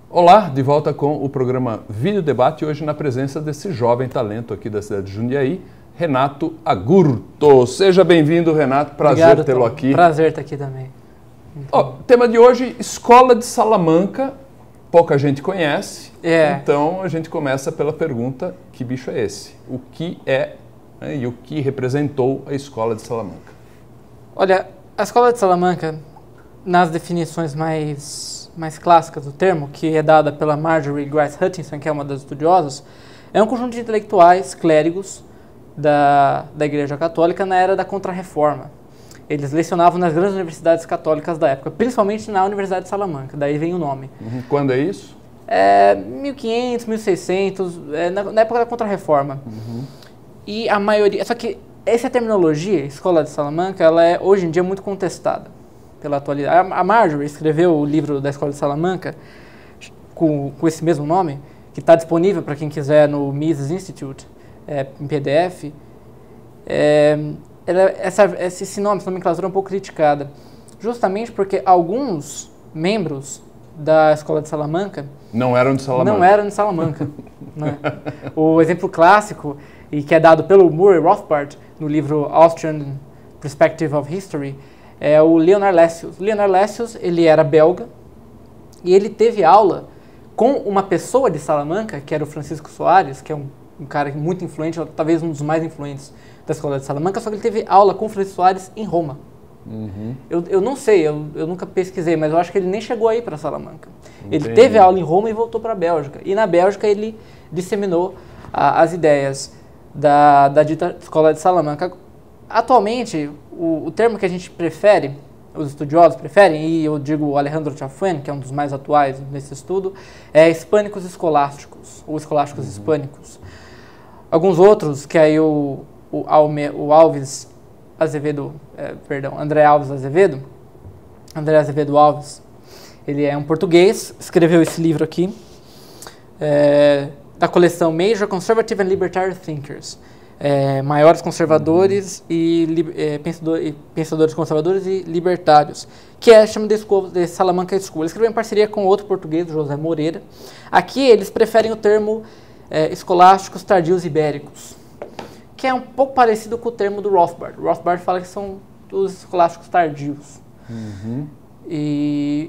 Olá, de volta com o programa Vídeo Debate, hoje na presença desse jovem talento aqui da cidade de Jundiaí, Renato Agurto. Seja bem-vindo, Renato, prazer tê-lo aqui. Prazer estar aqui também. Tema de hoje, Escola de Salamanca, pouca gente conhece, então a gente começa pela pergunta, que bicho é esse? O que é, e o que representou a Escola de Salamanca? Olha, a Escola de Salamanca, nas definições mais clássicas do termo, que é dada pela Marjorie Grace Hutchinson, que é uma das estudiosas, é um conjunto de intelectuais, clérigos da Igreja Católica na era da Contra-Reforma. Eles lecionavam nas grandes universidades católicas da época, principalmente na Universidade de Salamanca, daí vem o nome. Quando é isso? 1500, 1600, na época da Contra-Reforma. E a maioria... Só que essa terminologia, Escola de Salamanca, ela é hoje em dia muito contestada pela atualidade. A Marjorie escreveu o livro da Escola de Salamanca com esse mesmo nome, que está disponível para quem quiser no Mises Institute, em PDF. Esse nome, essa nomenclatura é um pouco criticada, justamente porque alguns membros da Escola de Salamanca não eram de Salamanca. Não eram de Salamanca. Né? O exemplo clássico, e que é dado pelo Murray Rothbard no livro Austrian Perspective of History, é o Leonard Lessius. Leonard Lessius, ele era belga e ele teve aula com uma pessoa de Salamanca, que era o Francisco Soares, que é um cara muito influente, talvez um dos mais influentes da Escola de Salamanca, só que ele teve aula com o Francisco Soares em Roma. Eu não sei, eu nunca pesquisei, mas eu acho que ele nem chegou aí para Salamanca. Ele teve aula em Roma e voltou para a Bélgica. E na Bélgica ele disseminou as ideias da dita Escola de Salamanca. Atualmente, o termo que a gente prefere, os estudiosos preferem, e eu digo o Alejandro Chafuen, que é um dos mais atuais nesse estudo, é hispânicos escolásticos, ou escolásticos hispânicos. Alguns outros, que aí o Alves Azevedo, André Alves Azevedo, André Azevedo Alves, ele é um português, escreveu esse livro aqui, da coleção Major Conservative and Libertarian Thinkers, maiores conservadores e pensadores conservadores e libertários, que chama de Salamanca School. Ele escreveu em parceria com outro português, José Moreira. Aqui eles preferem o termo escolásticos tardios ibéricos, que é um pouco parecido com o termo do Rothbard. O Rothbard fala que são os escolásticos tardios.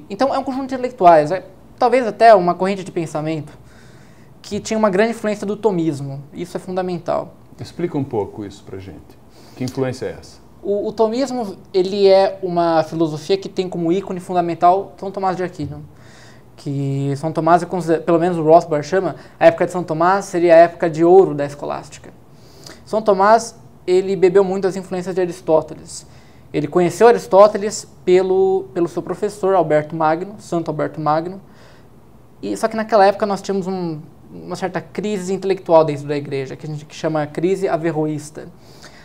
Então é um conjunto de intelectuais, talvez até uma corrente de pensamento que tinha uma grande influência do tomismo. Isso é fundamental. Explica um pouco isso pra gente. Que influência é essa? O tomismo, ele é uma filosofia que tem como ícone fundamental São Tomás de Aquino. Que São Tomás, pelo menos o Rothbard chama, a época de São Tomás seria a época de ouro da escolástica. São Tomás, ele bebeu muito das influências de Aristóteles. Ele conheceu Aristóteles pelo seu professor, Alberto Magno, Santo Alberto Magno. Só que naquela época nós tínhamos uma certa crise intelectual dentro da igreja, que a gente chama crise averroísta.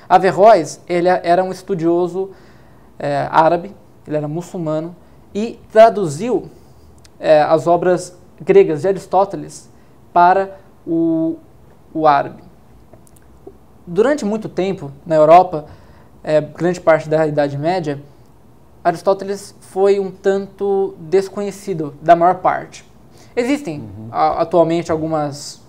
Averroes, ele era um estudioso árabe, ele era muçulmano, e traduziu as obras gregas de Aristóteles para o árabe. Durante muito tempo, na Europa, grande parte da Idade Média, Aristóteles foi um tanto desconhecido da maior parte. Existem atualmente algumas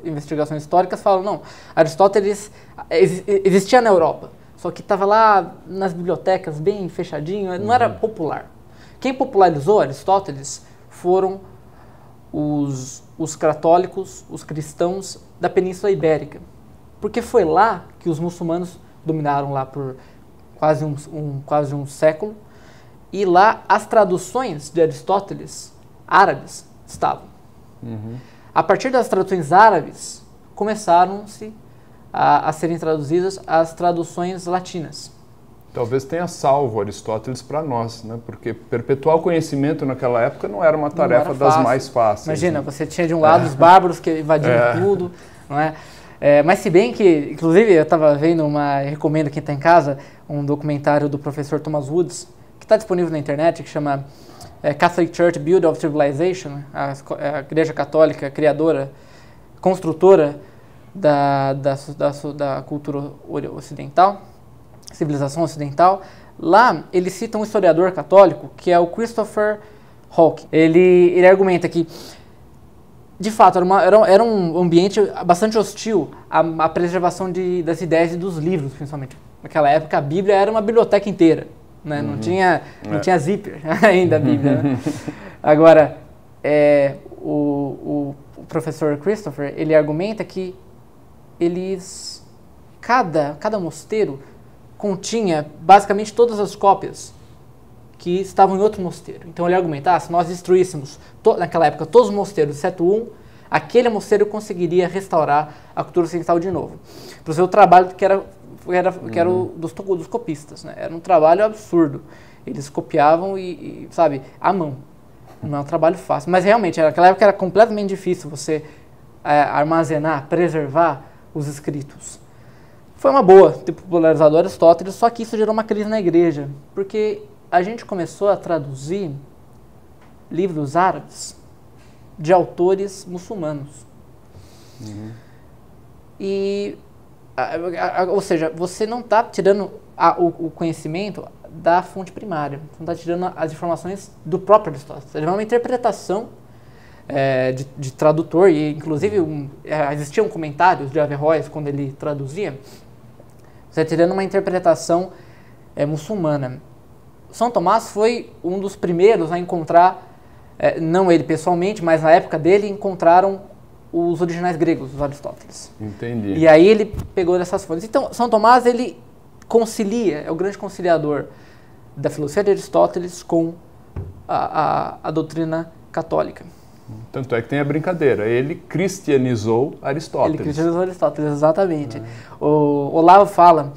investigações históricas que falam, não, Aristóteles existia na Europa, só que estava lá nas bibliotecas bem fechadinho, não era popular. Quem popularizou Aristóteles foram os católicos, os cristãos da Península Ibérica, porque foi lá que os muçulmanos dominaram lá por quase um século, e lá as traduções de Aristóteles árabes estavam. A partir das traduções árabes, começaram-se a serem traduzidas as traduções latinas. Talvez tenha salvo Aristóteles para nós, né? Porque perpetuar o conhecimento naquela época não era uma tarefa das mais fáceis. Imagina, né? Você tinha de um lado os bárbaros que invadiam tudo, não é? Mas se bem que, inclusive, eu estava vendo recomendo quem está em casa, um documentário do professor Thomas Woods, que está disponível na internet, que chama Catholic Church Builder of Civilization, a Igreja Católica criadora, construtora da cultura ocidental, civilização ocidental. Lá ele cita um historiador católico que é o Christopher Hawking. Ele argumenta que, de fato, era um ambiente bastante hostil à preservação das ideias e dos livros, principalmente. Naquela época, a Bíblia era uma biblioteca inteira, né? Não tinha zíper ainda a Bíblia. Né? Agora, o professor Christopher, ele argumenta que cada mosteiro continha basicamente todas as cópias que estavam em outro mosteiro. Então ele argumenta, se nós destruíssemos, naquela época, todos os mosteiros, exceto um, aquele mosteiro conseguiria restaurar a cultura ocidental de novo. Para o seu trabalho que era o dos copistas, né? Era um trabalho absurdo. Eles copiavam sabe, à mão. Não é um trabalho fácil. Mas realmente, naquela época era completamente difícil você armazenar, preservar os escritos. Foi uma boa ter popularizado Aristóteles, só que isso gerou uma crise na igreja, porque a gente começou a traduzir livros árabes de autores muçulmanos. Ou seja, você não está tirando o conhecimento da fonte primária, você não está tirando as informações do próprio Aristóteles. Ele é uma interpretação de tradutor, e inclusive existiam comentários de Averroes quando ele traduzia. Você está tirando uma interpretação muçulmana. São Tomás foi um dos primeiros a encontrar, não ele pessoalmente, mas na época dele, encontraram os originais gregos dos Aristóteles. Entendi. E aí ele pegou dessas fontes. Então, São Tomás, ele concilia, é o grande conciliador da filosofia de Aristóteles com a doutrina católica. Tanto é que tem a brincadeira, ele cristianizou Aristóteles. Ele cristianizou Aristóteles, exatamente. O Olavo fala,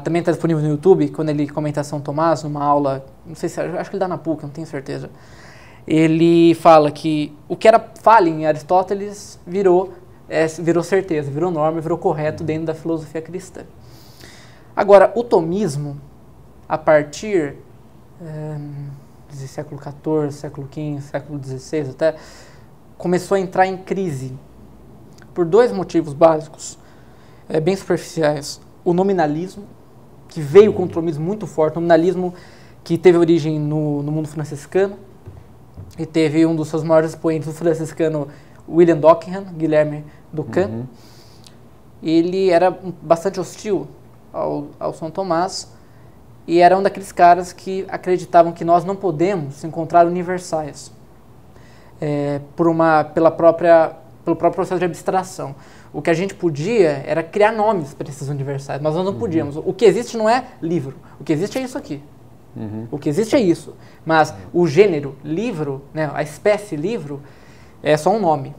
também está disponível no YouTube, quando ele comenta São Tomás, numa aula, não sei se, acho que ele dá na PUC, não tenho certeza. Ele fala que o que era falha em Aristóteles virou certeza, virou norma, virou correto dentro da filosofia cristã. Agora, o tomismo, a partir do século XIV, século XV, século XVI até, começou a entrar em crise por dois motivos básicos, bem superficiais. O nominalismo, que veio com um tomismo muito forte, o nominalismo que teve origem no mundo franciscano, e teve um dos seus maiores expoentes, o franciscano William Dockham, Guilherme Dockham. Ele era bastante hostil ao São Tomás, e era um daqueles caras que acreditavam que nós não podemos encontrar universais pelo próprio processo de abstração. O que a gente podia era criar nomes para esses universais, mas nós não podíamos. O que existe não é livro, o que existe é isso aqui. O que existe é isso, mas o gênero livro, né, a espécie livro, é só um nome.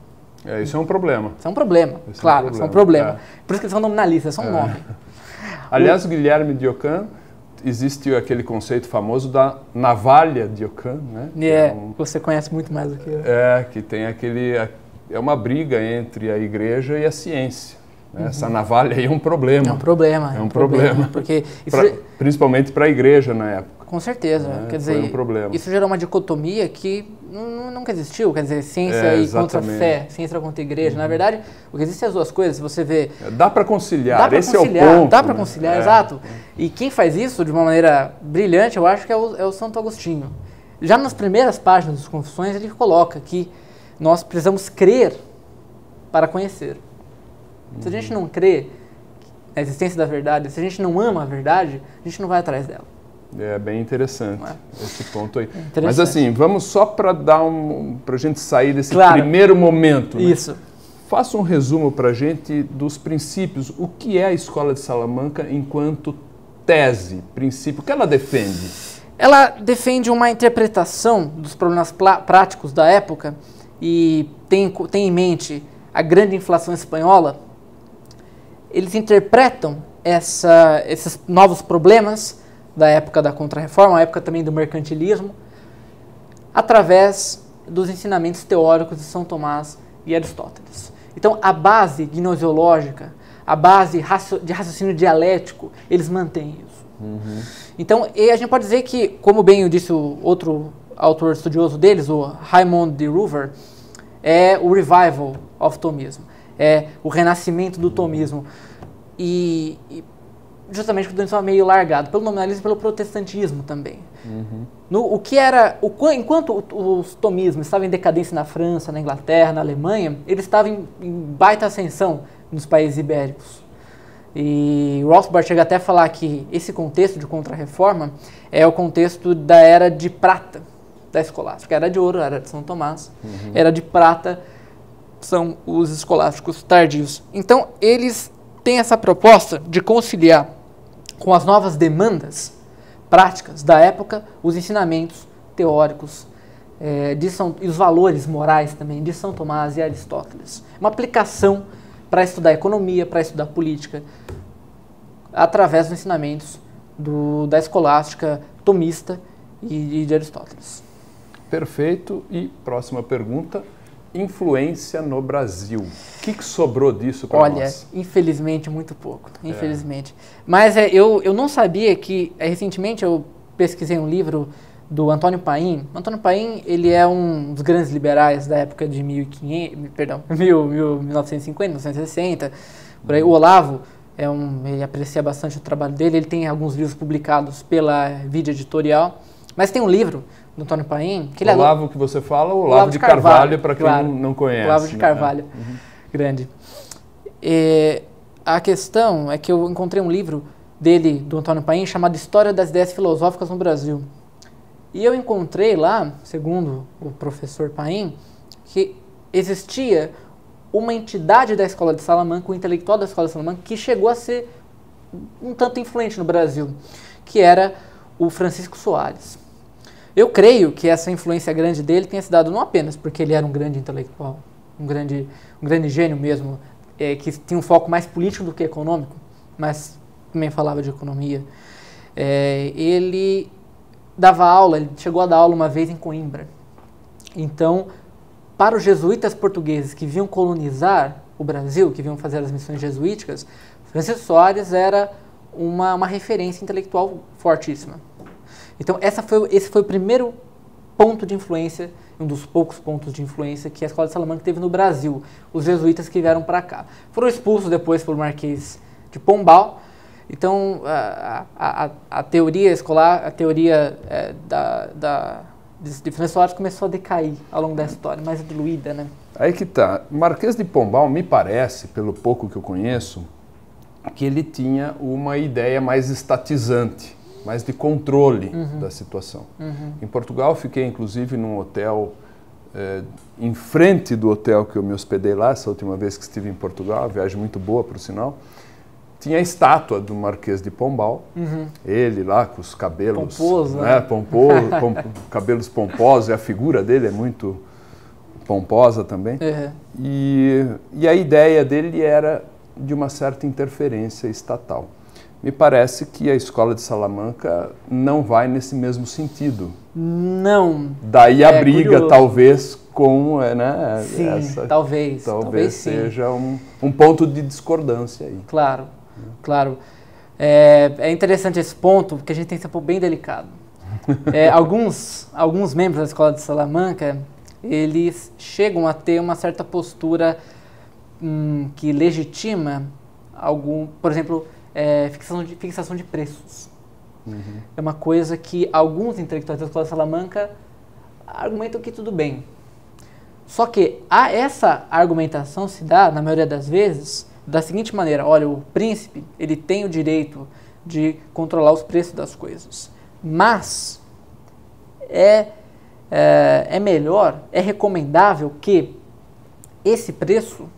Isso é um problema. Isso é um problema, claro, isso é um problema. Por isso que eles são nominalistas, é só um nome. Aliás, o Guilherme de Ockham, existe aquele conceito famoso da navalha de Ockham, né? Você conhece muito mais do que eu. Que tem é uma briga entre a igreja e a ciência. Essa navalha aí é um problema. É um problema. É um problema. Porque principalmente para a igreja na época. Com certeza. Quer dizer, foi um problema. Isso gerou uma dicotomia que nunca existiu. Quer dizer, ciência contra fé, ciência contra a igreja. Na verdade, o que existe é as duas coisas. Você vê... Dá para conciliar, esse é o ponto. Dá para conciliar, exato. E quem faz isso de uma maneira brilhante, eu acho que é o Santo Agostinho. Já nas primeiras páginas das Confissões, ele coloca que nós precisamos crer para conhecer. Se a gente não crê na existência da verdade, se a gente não ama a verdade, a gente não vai atrás dela. É bem interessante esse ponto aí. Mas assim, vamos só para a gente sair desse primeiro momento. Né? Isso. Faça um resumo para a gente dos princípios. O que é a Escola de Salamanca enquanto tese, princípio? O que ela defende? Ela defende uma interpretação dos problemas práticos da época e tem em mente a grande inflação espanhola. Eles interpretam esses novos problemas da época da Contra-Reforma, a época também do mercantilismo, através dos ensinamentos teóricos de São Tomás e Aristóteles. Então, a base gnoseológica, a base de raciocínio dialético, eles mantêm isso. Então, a gente pode dizer que, como bem disse o outro autor estudioso deles, o Raymond de Roover, é o revival of Thomism, é o renascimento do tomismo. E justamente porque o tomismo é meio largado, pelo nominalismo e pelo protestantismo também. Enquanto os tomismos estavam em decadência na França, na Inglaterra, na Alemanha, eles estavam em baita ascensão nos países ibéricos. E Rothbard chega até a falar que esse contexto de Contra-Reforma é o contexto da Era de Prata da escolástica. Era de ouro, era de São Tomás. Era de prata, são os escolásticos tardios. Então, eles têm essa proposta de conciliar com as novas demandas práticas da época, os ensinamentos teóricos e os valores morais também de São Tomás e Aristóteles. Uma aplicação para estudar economia, para estudar política, através dos ensinamentos da escolástica tomista e de Aristóteles. Perfeito. E próxima pergunta. Influência no Brasil. O que sobrou disso para nós? Olha, infelizmente, muito pouco. Infelizmente. Mas eu não sabia que... recentemente eu pesquisei um livro do Antônio Paim. Antônio Paim, ele é um dos grandes liberais da época de 1950, 1960. Por aí. O Olavo, ele aprecia bastante o trabalho dele. Ele tem alguns livros publicados pela Vida Editorial. Mas tem um livro do Antônio Paim... Que Olavo que você fala, o Olavo de Carvalho, para quem não conhece. Olavo de Carvalho, grande. A questão é que eu encontrei um livro dele, do Antônio Paim, chamado História das Ideias Filosóficas no Brasil. E eu encontrei lá, segundo o professor Paim, que existia uma entidade da Escola de Salamanca, um intelectual da Escola de Salamanca, que chegou a ser um tanto influente no Brasil, que era o Francisco Soares. Eu creio que essa influência grande dele tenha se dado não apenas porque ele era um grande intelectual, um grande gênio mesmo, que tinha um foco mais político do que econômico, mas também falava de economia. Ele dava aula, ele chegou a dar aula uma vez em Coimbra. Então, para os jesuítas portugueses que vinham colonizar o Brasil, que vinham fazer as missões jesuíticas, Francisco Soares era uma referência intelectual fortíssima. Então, esse foi o primeiro ponto de influência, um dos poucos pontos de influência que a Escola de Salamanca teve no Brasil, os jesuítas que vieram para cá. Foram expulsos depois pelo Marquês de Pombal. Então, a teoria escolar, a teoria de Francisco Soares começou a decair ao longo da história, mais diluída, né? Aí que tá. Marquês de Pombal, me parece, pelo pouco que eu conheço, que ele tinha uma ideia mais estatizante, mais de controle da situação. Em Portugal, fiquei inclusive num hotel, em frente do hotel que eu me hospedei lá, essa última vez que estive em Portugal, viagem muito boa, por sinal. Tinha a estátua do Marquês de Pombal, ele lá com os cabelos pomposo, cabelos pomposos, e a figura dele é muito pomposa também. E a ideia dele era de uma certa interferência estatal. Me parece que a Escola de Salamanca não vai nesse mesmo sentido. Não. Daí a briga, curioso. Talvez, com... Sim, talvez seja um ponto de discordância aí. Claro, claro. É interessante esse ponto, porque a gente tem que ser bem delicado. Alguns membros da Escola de Salamanca, eles chegam a ter uma certa postura que legitima por exemplo, fixação de preços. É uma coisa que alguns intelectuais da Escola de Salamanca argumentam que tudo bem. Só que essa argumentação se dá, na maioria das vezes, da seguinte maneira: olha, o príncipe, ele tem o direito de controlar os preços das coisas, mas é melhor, é recomendável que esse preço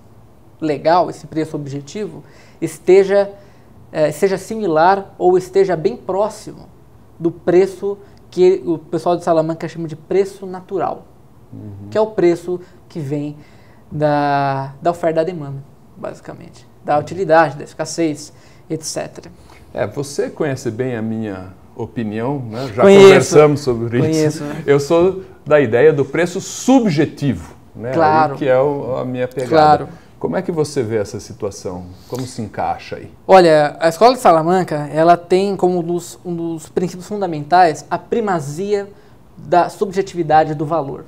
legal, esse preço objetivo, seja similar ou esteja bem próximo do preço que o pessoal de Salamanca chama de preço natural, que é o preço que vem da oferta e da demanda, basicamente, da utilidade, da escassez, etc. Você conhece bem a minha opinião, né? Já conversamos sobre isso. Eu sou da ideia do preço subjetivo, né? Claro. Que é a minha pegada. Claro. Como é que você vê essa situação? Como se encaixa aí? Olha, a Escola de Salamanca, ela tem como um dos princípios fundamentais a primazia da subjetividade do valor.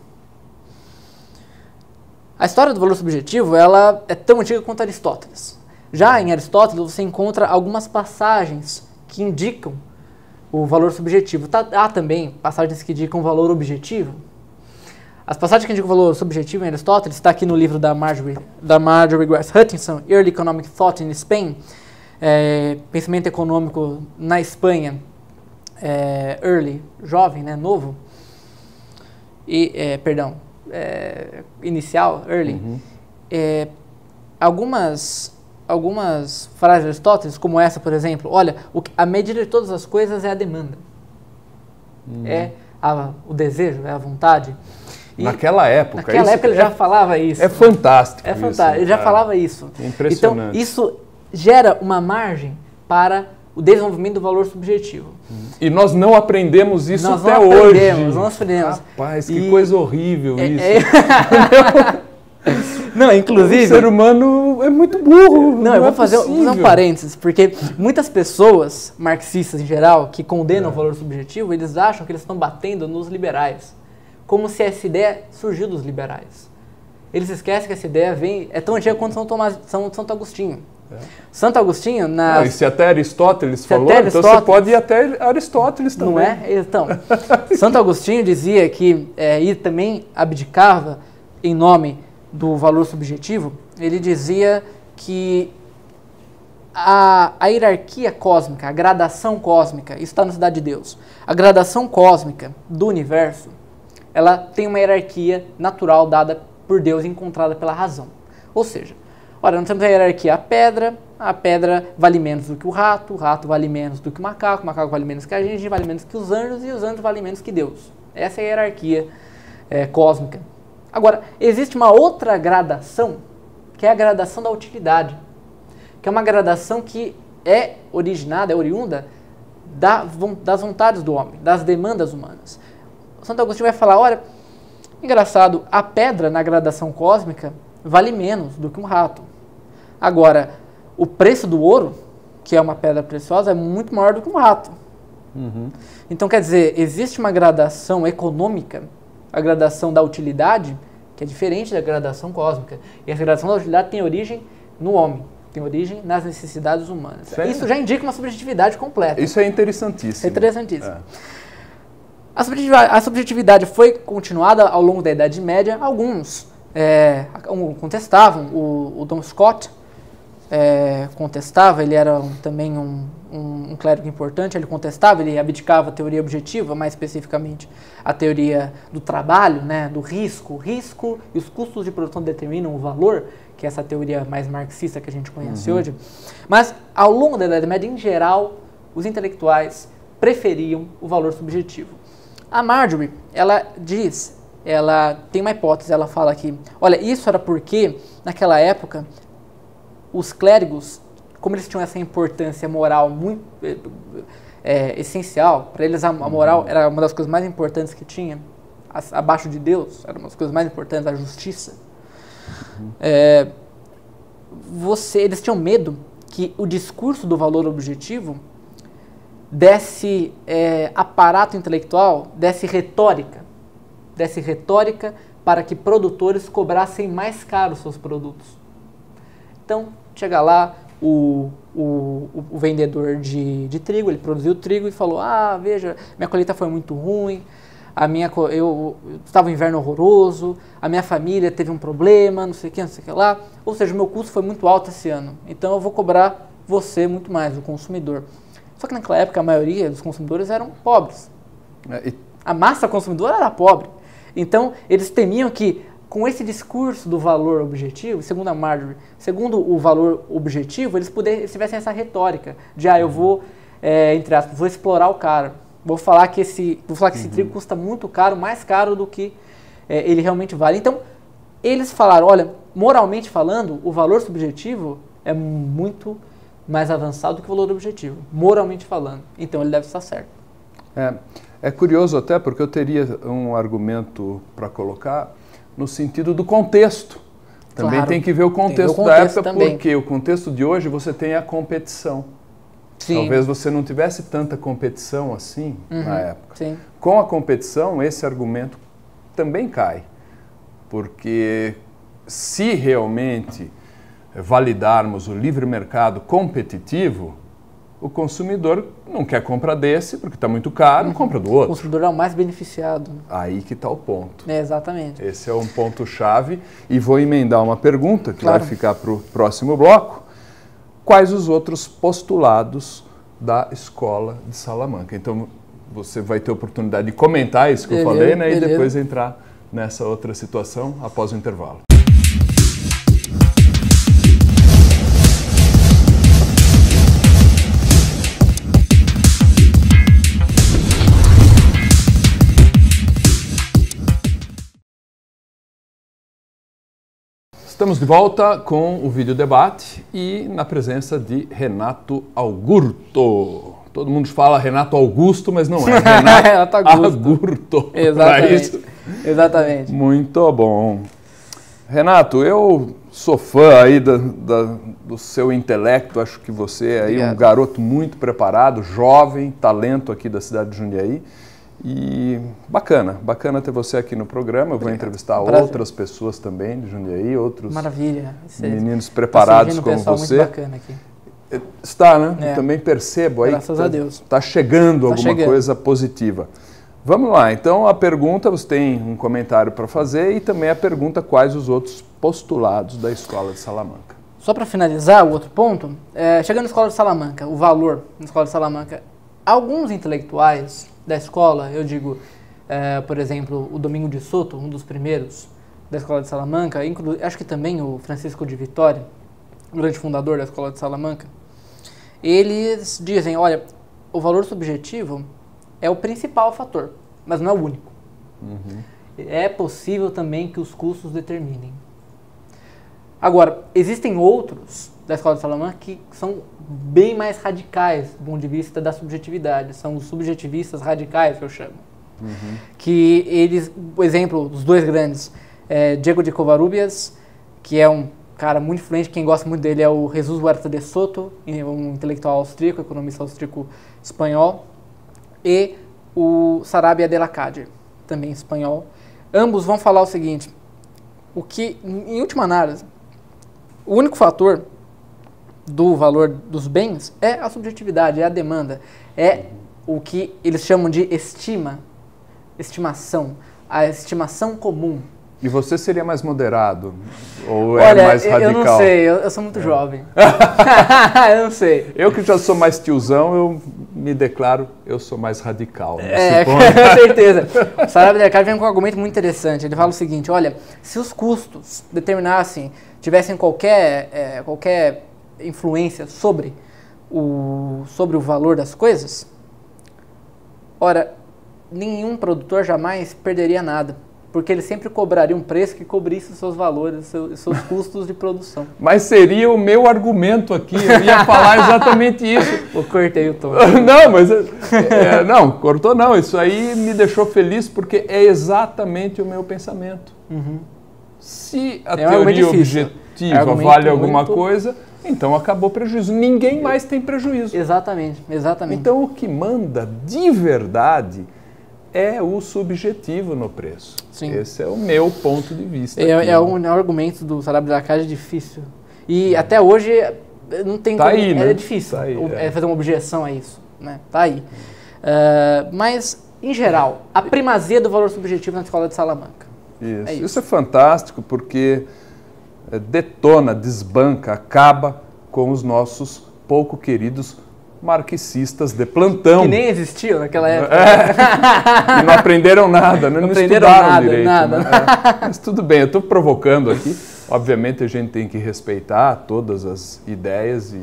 A história do valor subjetivo, ela é tão antiga quanto Aristóteles. Já em Aristóteles, você encontra algumas passagens que indicam o valor subjetivo. Há também passagens que indicam o valor objetivo. As passagens que indicam o valor subjetivo em Aristóteles está aqui no livro da Marjorie Grace Hutchinson, Early Economic Thought in Spain, Pensamento Econômico na Espanha, early, jovem, né, novo, e, inicial, early. Algumas frases de Aristóteles, como essa, por exemplo, olha, a medida de todas as coisas é a demanda, o desejo, é a vontade. E naquela época ele já falava isso. É fantástico. É fantástico, ele já falava isso. É impressionante. Então, isso gera uma margem para o desenvolvimento do valor subjetivo. E nós não aprendemos isso até hoje. Nós não aprendemos. Rapaz, que coisa horrível isso. Não, inclusive... O ser humano é muito burro. Não, eu vou fazer um parênteses, porque muitas pessoas, marxistas em geral, que condenam o valor subjetivo, eles acham que eles estão batendo nos liberais, como se essa ideia surgiu dos liberais. Eles esquecem que essa ideia é tão antiga quanto Santo Agostinho. Santo Agostinho... E se até Aristóteles falou, então você pode ir até Aristóteles também. Não é? Então, Santo Agostinho dizia que ele também abdicava em nome do valor subjetivo. Ele dizia que a hierarquia cósmica, a gradação cósmica, isso está na Cidade de Deus, a gradação cósmica do universo, ela tem uma hierarquia natural dada por Deus e encontrada pela razão. Ou seja, olha, nós temos a hierarquia, a pedra vale menos do que o rato vale menos do que o macaco vale menos que a gente vale menos que os anjos, e os anjos valem menos que Deus. Essa é a hierarquia cósmica. Agora, existe uma outra gradação, que é a gradação da utilidade, que é uma gradação que é oriunda das vontades do homem, das demandas humanas. O Santo Agostinho vai falar, olha, engraçado, a pedra na gradação cósmica vale menos do que um rato. Agora, o preço do ouro, que é uma pedra preciosa, é muito maior do que um rato. Então, quer dizer, existe uma gradação econômica, a gradação da utilidade, que é diferente da gradação cósmica. E essa gradação da utilidade tem origem no homem, tem origem nas necessidades humanas. Sério? Isso já indica uma subjetividade completa. Isso é interessantíssimo. É interessantíssimo. A subjetividade foi continuada ao longo da Idade Média. Alguns contestavam, o Dom Scott contestava, ele era também um clérigo importante, ele contestava, ele abdicava a teoria objetiva, mais especificamente a teoria do trabalho, né, do risco. O risco e os custos de produção determinam o valor, que é essa teoria mais marxista que a gente conhece hoje. Mas, ao longo da Idade Média, em geral, os intelectuais preferiam o valor subjetivo. A Marjorie, ela tem uma hipótese, ela fala que, olha, isso era porque, naquela época, os clérigos, como eles tinham essa importância moral muito essencial, para eles a moral era uma das coisas mais importantes que tinha, abaixo de Deus, era uma das coisas mais importantes, a justiça. Eles tinham medo que o discurso do valor objetivo desse aparato intelectual, desse retórica para que produtores cobrassem mais caro seus produtos. Então, chega lá o vendedor de trigo, ele produziu trigo e falou, veja, minha colheita foi muito ruim, eu estava um inverno horroroso, a minha família teve um problema, não sei o que lá, ou seja, o meu custo foi muito alto esse ano, então eu vou cobrar você muito mais, o consumidor. Só que naquela época a maioria dos consumidores eram pobres. A massa consumidora era pobre. Então, eles temiam que, com esse discurso do valor objetivo, segundo a Marjorie, segundo o valor objetivo, eles tivessem essa retórica de, eu vou, entre aspas, vou explorar o cara. Vou falar que esse trigo custa muito caro, mais caro do que ele realmente vale. Então, eles falaram, olha, moralmente falando, o valor subjetivo é muito mais avançado do que o valor objetivo, moralmente falando. Então, ele deve estar certo. É curioso até, porque eu teria um argumento para colocar no sentido do contexto. Também claro, tem que ver o contexto da época, também. Porque o contexto de hoje você tem a competição. Sim. Talvez você não tivesse tanta competição assim na época. Sim. Com a competição, esse argumento também cai. Porque se realmente validarmos o livre mercado competitivo, o consumidor não quer comprar desse, porque está muito caro, compra do outro. O consumidor é o mais beneficiado. Aí que está o ponto. Exatamente. Esse é um ponto-chave. E vou emendar uma pergunta, que vai ficar para o próximo bloco. Quais os outros postulados da Escola de Salamanca? Então, você vai ter oportunidade de comentar isso que eu falei, né? E depois entrar nessa outra situação após o intervalo. Estamos de volta com o vídeo debate e na presença de Renato Augurto. Todo mundo fala Renato Augusto, mas não é. Renato Augurto. Exatamente. Exatamente. Muito bom. Renato, eu sou fã aí do seu intelecto, acho que você é aí um garoto muito preparado, jovem, talento aqui da cidade de Jundiaí. E bacana ter você aqui no programa. Eu vou entrevistar outras pessoas também de Jundiaí, outros meninos preparados como você. Muito bacana aqui. Está, né? Eu também percebo aí. Graças a Deus. Está chegando alguma coisa positiva. Vamos lá, então a pergunta, você tem um comentário para fazer e também a pergunta quais os outros postulados da Escola de Salamanca. Só para finalizar o outro ponto, chegando na Escola de Salamanca, o valor na Escola de Salamanca, alguns intelectuais da escola, eu digo, por exemplo, o Domingo de Soto, um dos primeiros da Escola de Salamanca, acho que também o Francisco de Vitória, o grande fundador da Escola de Salamanca, eles dizem, olha, o valor subjetivo é o principal fator, mas não é o único. É possível também que os custos determinem. Agora, existem outros da Escola de Salamanca que são bem mais radicais do ponto de vista da subjetividade. São os subjetivistas radicais, que eu chamo. Que eles, por exemplo, os dois grandes, Diego de Covarrubias, que é um cara muito influente, quem gosta muito dele é o Jesus Huerta de Soto, um intelectual austríaco, economista austríaco espanhol, e o Sarabia de la Calle, também espanhol. Ambos vão falar o seguinte, o que, em última análise, o único fator do valor dos bens é a subjetividade, é a demanda, é o que eles chamam de estimação, a estimação comum. E você seria mais moderado? Ou mais radical? Eu não sei, eu sou muito jovem. Eu não sei. Eu que já sou mais tiozão, eu me declaro, eu sou mais radical. Com certeza. O Sarabia de la Calle vem com um argumento muito interessante. Ele fala o seguinte, olha, se os custos determinassem, tivessem qualquer influência sobre o valor das coisas, ora, nenhum produtor jamais perderia nada. Porque ele sempre cobraria um preço que cobrisse os seus valores, os seus custos de produção. Mas seria o meu argumento aqui, eu ia falar exatamente isso. Eu cortei o tom. Não, mas... não, cortou não, isso aí me deixou feliz porque é exatamente o meu pensamento. Se a teoria objetiva vale alguma coisa, então acabou o prejuízo. Ninguém mais tem prejuízo. Exatamente. Então o que manda de verdade é o subjetivo no preço. Sim. Esse é o meu ponto de vista. É um argumento do Sarabia de la Calle difícil. E até hoje não tem como... Aí, né? É difícil fazer uma objeção a isso. Né? Tá aí. Mas, em geral, a primazia do valor subjetivo na Escola de Salamanca. Isso é fantástico porque detona, desbanca, acaba com os nossos pouco queridos marxistas de plantão. Que nem existiam naquela época. E não aprenderam nada, né? Não estudaram nada, direito. Nada. Né? Mas tudo bem, eu estou provocando aqui. Obviamente a gente tem que respeitar todas as ideias,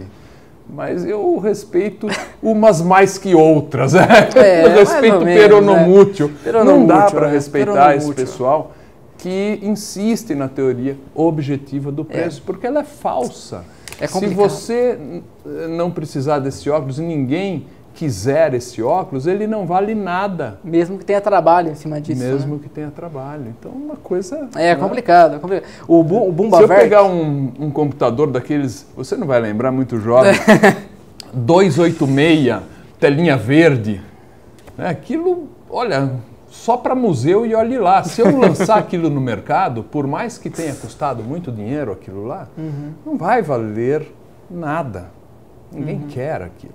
mas eu respeito umas mais que outras. Eu respeito peronomútil. Não dá para respeitar esse pessoal que insiste na teoria objetiva do preço, porque ela é falsa. Se você não precisar desse óculos e ninguém quiser esse óculos, ele não vale nada. Mesmo que tenha trabalho em cima disso. Mesmo que tenha trabalho. Então, uma coisa... É complicado. O Bumba Se eu pegar um computador daqueles... Você não vai lembrar, muito jovem. 286, telinha verde. Aquilo, olha... Só para museu e olhe lá. Se eu lançar aquilo no mercado, por mais que tenha custado muito dinheiro aquilo lá, não vai valer nada. Ninguém quer aquilo.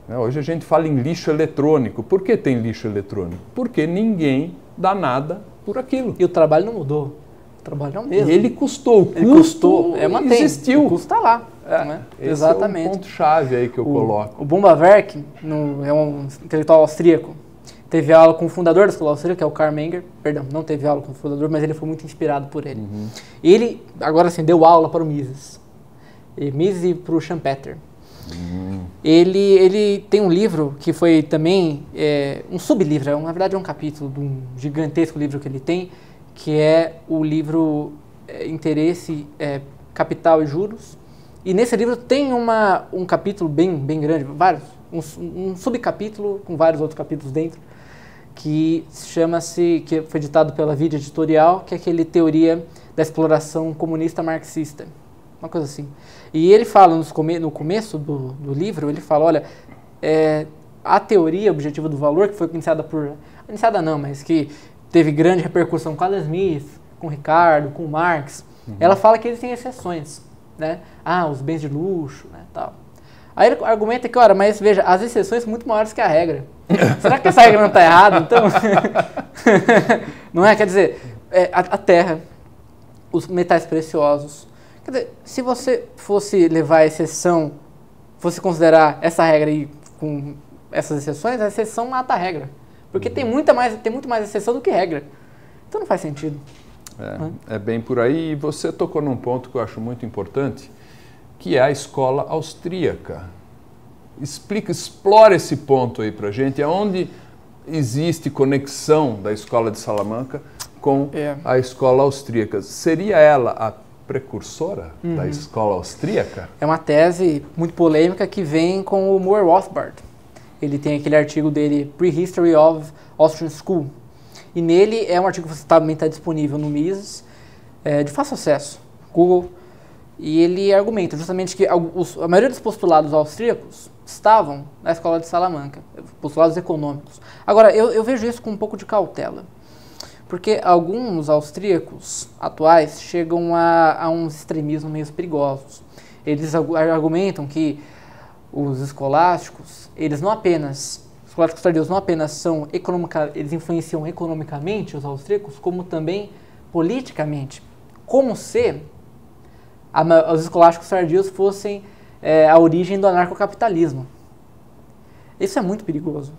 Hoje a gente fala em lixo eletrônico. Por que tem lixo eletrônico? Porque ninguém dá nada por aquilo. E o trabalho não mudou. O trabalho é o mesmo. E ele custou. O custo existiu. O custo está lá. Né? Exatamente. É um ponto-chave aí que eu coloco. O Bumbawerk é um intelectual austríaco. Teve aula com o fundador da escola austríaca, que é o Karl Menger. Perdão, não teve aula com o fundador, mas ele foi muito inspirado por ele. Ele, agora sim, deu aula para o Mises. Mises e para o Schumpeter. Ele tem um livro que foi também um sublivro, na verdade é um capítulo de um gigantesco livro que ele tem, que é o livro Interesse, Capital e Juros. E nesse livro tem um capítulo bem grande, um subcapítulo com vários outros capítulos dentro, que que foi ditado pela Vida Editorial, que é aquele teoria da exploração comunista marxista. Uma coisa assim. E ele fala, no começo do livro, ele fala, olha, a teoria objetiva do valor, que foi iniciada não, mas que teve grande repercussão com Adam Smith, com Ricardo, com Marx, ela fala que existem exceções, né? Os bens de luxo, né, tal. Aí ele argumenta que, mas veja, as exceções são muito maiores que a regra. Será que essa regra não está errada, então? Não é? Quer dizer, a terra, os metais preciosos. Quer dizer, se você fosse levar a exceção, fosse considerar essa regra aí com essas exceções, a exceção mata a regra. Porque tem muito mais exceção do que regra. Então não faz sentido. É bem por aí. E você tocou num ponto que eu acho muito importante, que é a escola austríaca. Explora esse ponto aí pra gente, aonde existe conexão da escola de Salamanca com a escola austríaca. Seria ela a precursora da escola austríaca? É uma tese muito polêmica que vem com o Moore Rothbard. Ele tem aquele artigo dele, Prehistory of Austrian School. E nele é um artigo que também está disponível no Mises, de fácil acesso, Google. E ele argumenta justamente que a maioria dos postulados austríacos estavam na escola de Salamanca, postulados econômicos. Agora, eu vejo isso com um pouco de cautela, porque alguns austríacos atuais chegam a uns extremismos meio perigosos. Eles argumentam que os escolásticos, os escolásticos tardios não apenas são eles influenciam economicamente os austríacos, como também politicamente, como se os escolásticos tardios fossem a origem do anarcocapitalismo. Isso é muito perigoso.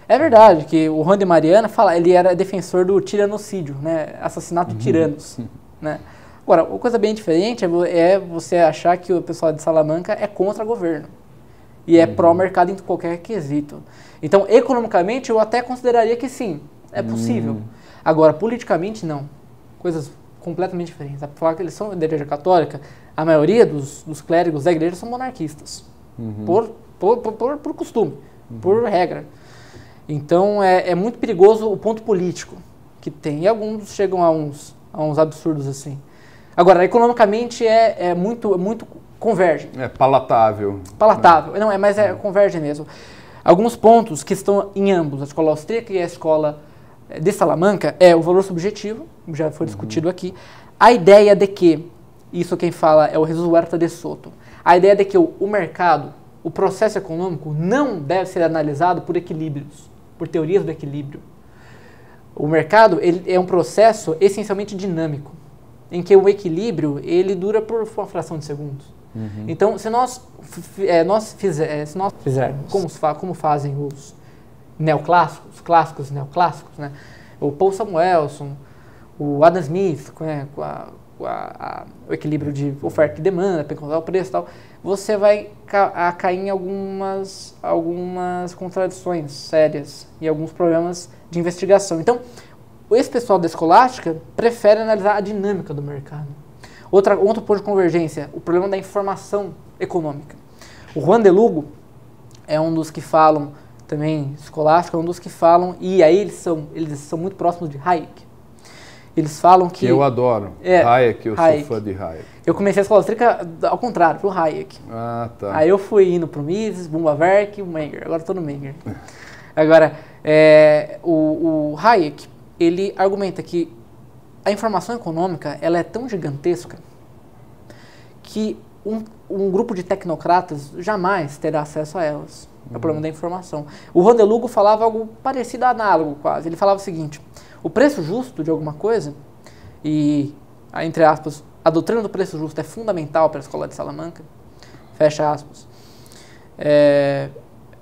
É verdade que o Juan de Mariana ele era defensor do tiranocídio, né? Assassinato de tiranos. Né? Agora, uma coisa bem diferente é você achar que o pessoal de Salamanca é contra o governo e é pró-mercado em qualquer quesito. Então, economicamente, eu até consideraria que sim, é possível. Agora, politicamente, não. Coisas completamente diferentes. Para falar que eles são da Igreja Católica, a maioria dos clérigos da igreja são monarquistas. Por costume, por regra. Então, é muito perigoso o ponto político que tem. E alguns chegam a uns absurdos assim. Agora, economicamente, muito converge. É palatável. Palatável. Não, mas converge mesmo. Alguns pontos que estão em ambos, a escola austríaca e a escola de Salamanca, é o valor subjetivo, já foi discutido aqui, a ideia de que, isso quem fala é o Jesus Huerta de Soto, a ideia de que o mercado, o processo econômico não deve ser analisado por equilíbrios, por teorias do equilíbrio. O mercado ele é um processo essencialmente dinâmico, em que o equilíbrio ele dura por uma fração de segundos. Então, se nós fizermos como fazem os neoclássicos, clássicos neoclássicos, né? O Paul Samuelson, o Adam Smith, né? com o equilíbrio de oferta e demanda, para encontrar o preço e tal, você vai cair em algumas contradições sérias e alguns problemas de investigação. Então, esse pessoal da escolástica prefere analisar a dinâmica do mercado. Outro ponto de convergência, o problema da informação econômica. O Juan de Lugo é um dos que falam, também escolástico, é um dos que falam, e aí eles são muito próximos de Hayek. Eles falam que... Eu adoro. Hayek, eu sou fã de Hayek. Eu comecei a escola austríaca ao contrário, pro Hayek. Ah, tá. Aí eu fui indo pro Mises, Bumbawerk e o Menger. Agora estou no Menger. Agora, o Hayek, ele argumenta que a informação econômica ela é tão gigantesca que um grupo de tecnocratas jamais terá acesso a elas. É o problema da informação. O Rondelugo falava algo parecido, análogo quase. Ele falava o seguinte: o preço justo de alguma coisa, e, entre aspas, a doutrina do preço justo é fundamental para a escola de Salamanca, fecha aspas,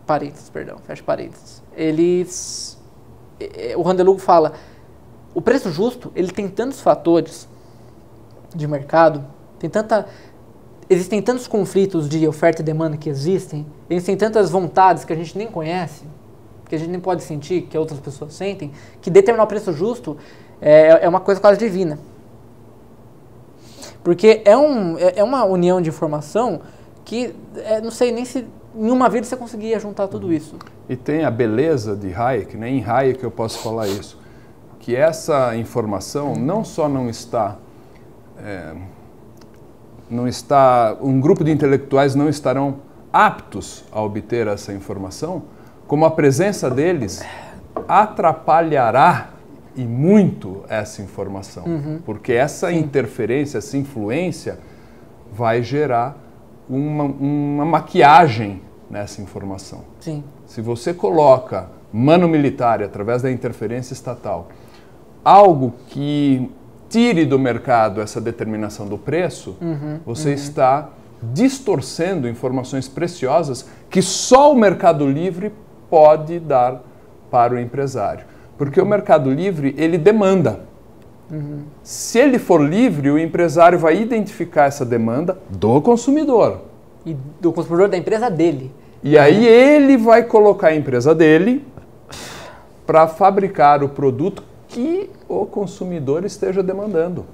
parênteses, perdão, fecha parênteses. O Rondelugo fala, o preço justo, ele tem tantos fatores de mercado, existem tantos conflitos de oferta e demanda que existem tantas vontades que a gente nem conhece, que a gente nem pode sentir, que outras pessoas sentem, que determinar o preço justo é uma coisa quase divina. Porque é uma união de informação que não sei nem se em uma vida você conseguia juntar tudo isso. E tem a beleza de Hayek, né? Em Hayek eu posso falar isso, que essa informação não só não está, um grupo de intelectuais não estarão aptos a obter essa informação, como a presença deles atrapalhará e muito essa informação, porque essa interferência, essa influência vai gerar uma maquiagem nessa informação. Sim. Se você coloca mano militar através da interferência estatal, algo que tire do mercado essa determinação do preço, você está distorcendo informações preciosas que só o mercado livre pode dar para o empresário. Porque o mercado livre, ele demanda. Se ele for livre, o empresário vai identificar essa demanda do consumidor. E do consumidor da empresa dele. E aí ele vai colocar a empresa dele para fabricar o produto que o consumidor esteja demandando,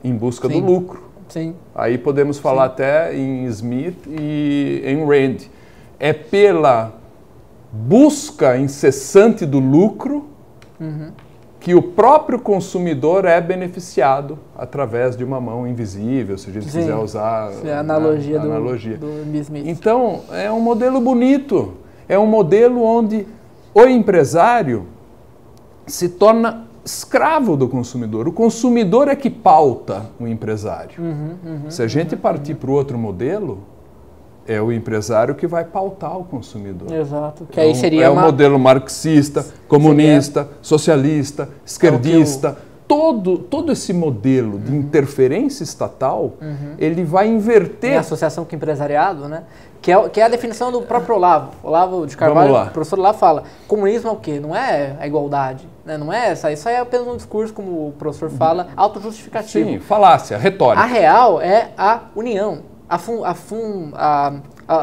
em busca do lucro. Sim. Aí podemos falar até em Smith e em Rand. É pela busca incessante do lucro que o próprio consumidor é beneficiado através de uma mão invisível, se a gente quiser usar a analogia do Smith. Então, é um modelo bonito, é um modelo onde o empresário se torna escravo do consumidor. O consumidor é que pauta o empresário. Se a gente partir para o outro modelo, é o empresário que vai pautar o consumidor. Exato. Que aí seria um modelo marxista, comunista, socialista, esquerdista. Todo esse modelo de interferência estatal, ele vai inverter... Em associação com o empresariado, né? Que é a definição do próprio Olavo. Olavo de Carvalho, o professor Olavo fala, comunismo é o quê? Não é a igualdade, né? Não é essa. Isso aí é apenas um discurso, como o professor fala, autojustificativo. Sim, falácia, retórica. A real é a união, a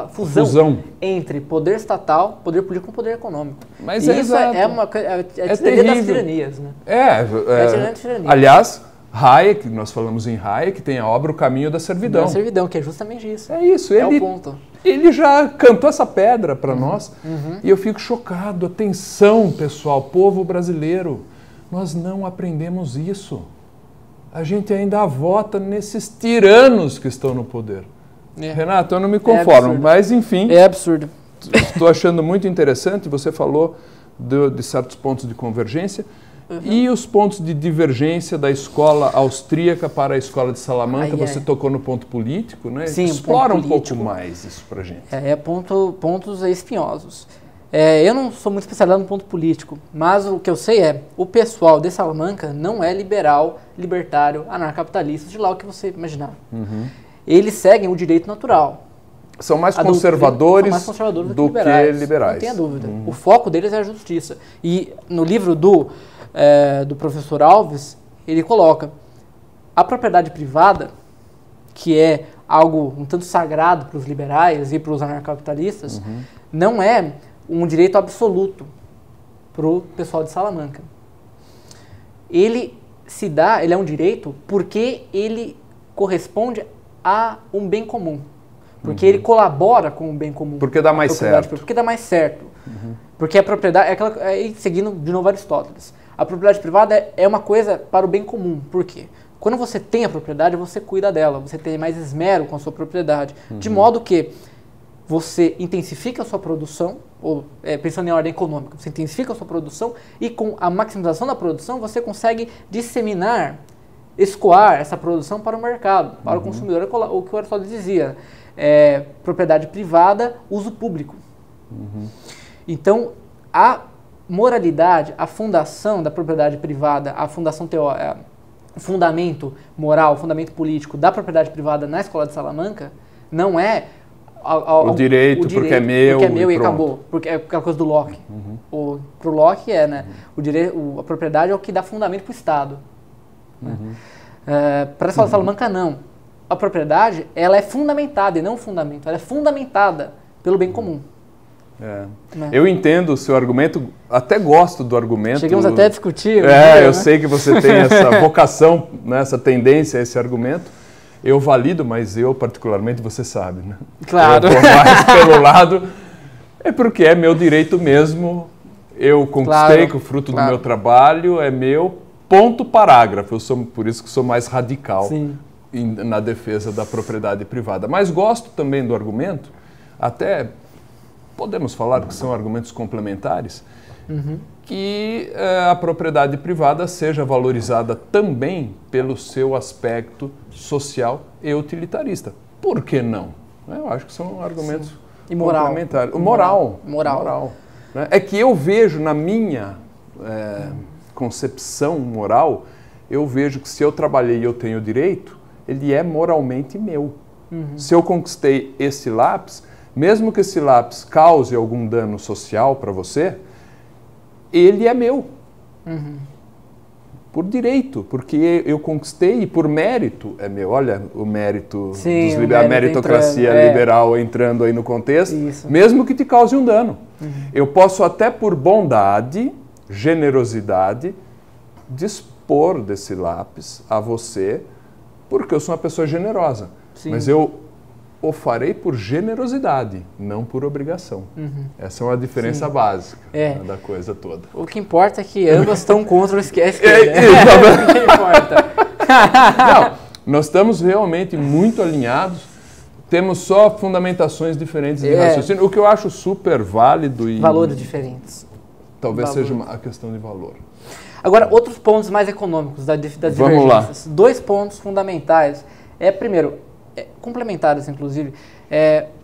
fusão entre poder estatal, poder político com poder econômico. Mas e isso é a tirania das tiranias, né? É a tirania das tiranias. Aliás, Hayek, nós falamos em Hayek, tem a obra O Caminho da Servidão. Da servidão, que é justamente isso. É isso. É o ponto. Ele já cantou essa pedra para nós e eu fico chocado. Atenção, pessoal, povo brasileiro, nós não aprendemos isso. A gente ainda vota nesses tiranos que estão no poder. Renato, eu não me conformo, mas enfim... É absurdo. Estou achando muito interessante, você falou de certos pontos de convergência e os pontos de divergência da escola austríaca para a escola de Salamanca. Você tocou no ponto político, né? Sim, explora um pouco mais isso para a gente. Pontos espinhosos. Eu não sou muito especializado no ponto político, mas o que eu sei o pessoal de Salamanca não é liberal, libertário, anarcapitalista, de lá o que você imaginar. Eles seguem o direito natural. São mais conservadores, do que liberais. Não tenha dúvida. O foco deles é a justiça. E no livro do professor Alves, ele coloca a propriedade privada, que é algo um tanto sagrado para os liberais e para os anarcapitalistas, não é um direito absoluto para o pessoal de Salamanca. Ele é um direito porque ele corresponde a um bem comum. Porque ele colabora com o bem comum. Porque dá mais certo. Porque dá mais certo. Porque a propriedade, seguindo de novo Aristóteles, a propriedade privada é uma coisa para o bem comum. Por quê? Quando você tem a propriedade, você cuida dela, você tem mais esmero com a sua propriedade. De modo que você intensifica a sua produção, ou pensando em ordem econômica, você intensifica a sua produção e com a maximização da produção você consegue disseminar escoar essa produção para o mercado, para o consumidor. O que o Aristóteles dizia, propriedade privada, uso público. Então, a moralidade, a fundação da propriedade privada, a fundação teórica, o fundamento moral, o fundamento político da propriedade privada na Escola de Salamanca não é o direito porque é meu e acabou, porque é aquela coisa do Locke. Pro Locke né? A propriedade é o que dá fundamento para o Estado. Para a Escola de Salamanca não. A propriedade ela é fundamentada e não fundamento, ela é fundamentada pelo bem comum. Eu entendo o seu argumento, até gosto do argumento. Chegamos até a discutir. Eu sei que você tem essa vocação, né, essa tendência a esse argumento. Eu valido, mas eu particularmente, você sabe, né? Claro. Eu vou mais pelo lado, porque é meu direito mesmo, eu conquistei com o fruto do meu trabalho, é meu, ponto, parágrafo. Por isso que sou mais radical na defesa da propriedade privada. Mas gosto também do argumento, até podemos falar que são argumentos complementares, que a propriedade privada seja valorizada também pelo seu aspecto social e utilitarista. Por que não? Eu acho que são argumentos complementares. Moral. Né? É que eu vejo na minha concepção moral, eu vejo que se eu trabalhei e eu tenho direito, ele é moralmente meu. Se eu conquistei esse lápis, mesmo que esse lápis cause algum dano social para você, ele é meu. Por direito, porque eu conquistei e por mérito é meu. Olha o mérito, a meritocracia liberal entrando aí no contexto, mesmo que te cause um dano. Eu posso até por bondade, generosidade, dispor desse lápis a você, porque eu sou uma pessoa generosa. Mas eu o farei por generosidade, não por obrigação. Essa é uma diferença básica da coisa toda. O que importa é que ambas estão contra o esquerda. O que importa. Não, nós estamos realmente muito alinhados, temos só fundamentações diferentes de raciocínio, o que eu acho super válido. Valores diferentes. Talvez seja a questão de valor. Agora, outros pontos mais econômicos das divergências. Vamos lá. 2 pontos fundamentais. Primeiro, complementares, inclusive.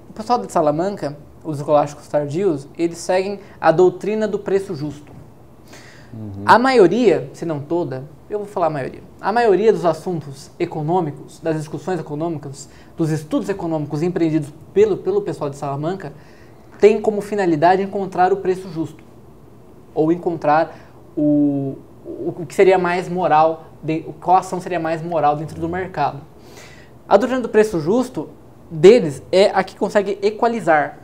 O pessoal de Salamanca, os escolásticos tardios, eles seguem a doutrina do preço justo. A maioria, se não toda, eu vou falar a maioria dos assuntos econômicos, das discussões econômicas, dos estudos econômicos empreendidos pelo pessoal de Salamanca, tem como finalidade encontrar o preço justo. Ou encontrar o que seria mais moral, qual ação seria mais moral dentro do mercado. A doutrina do preço justo deles é a que consegue equalizar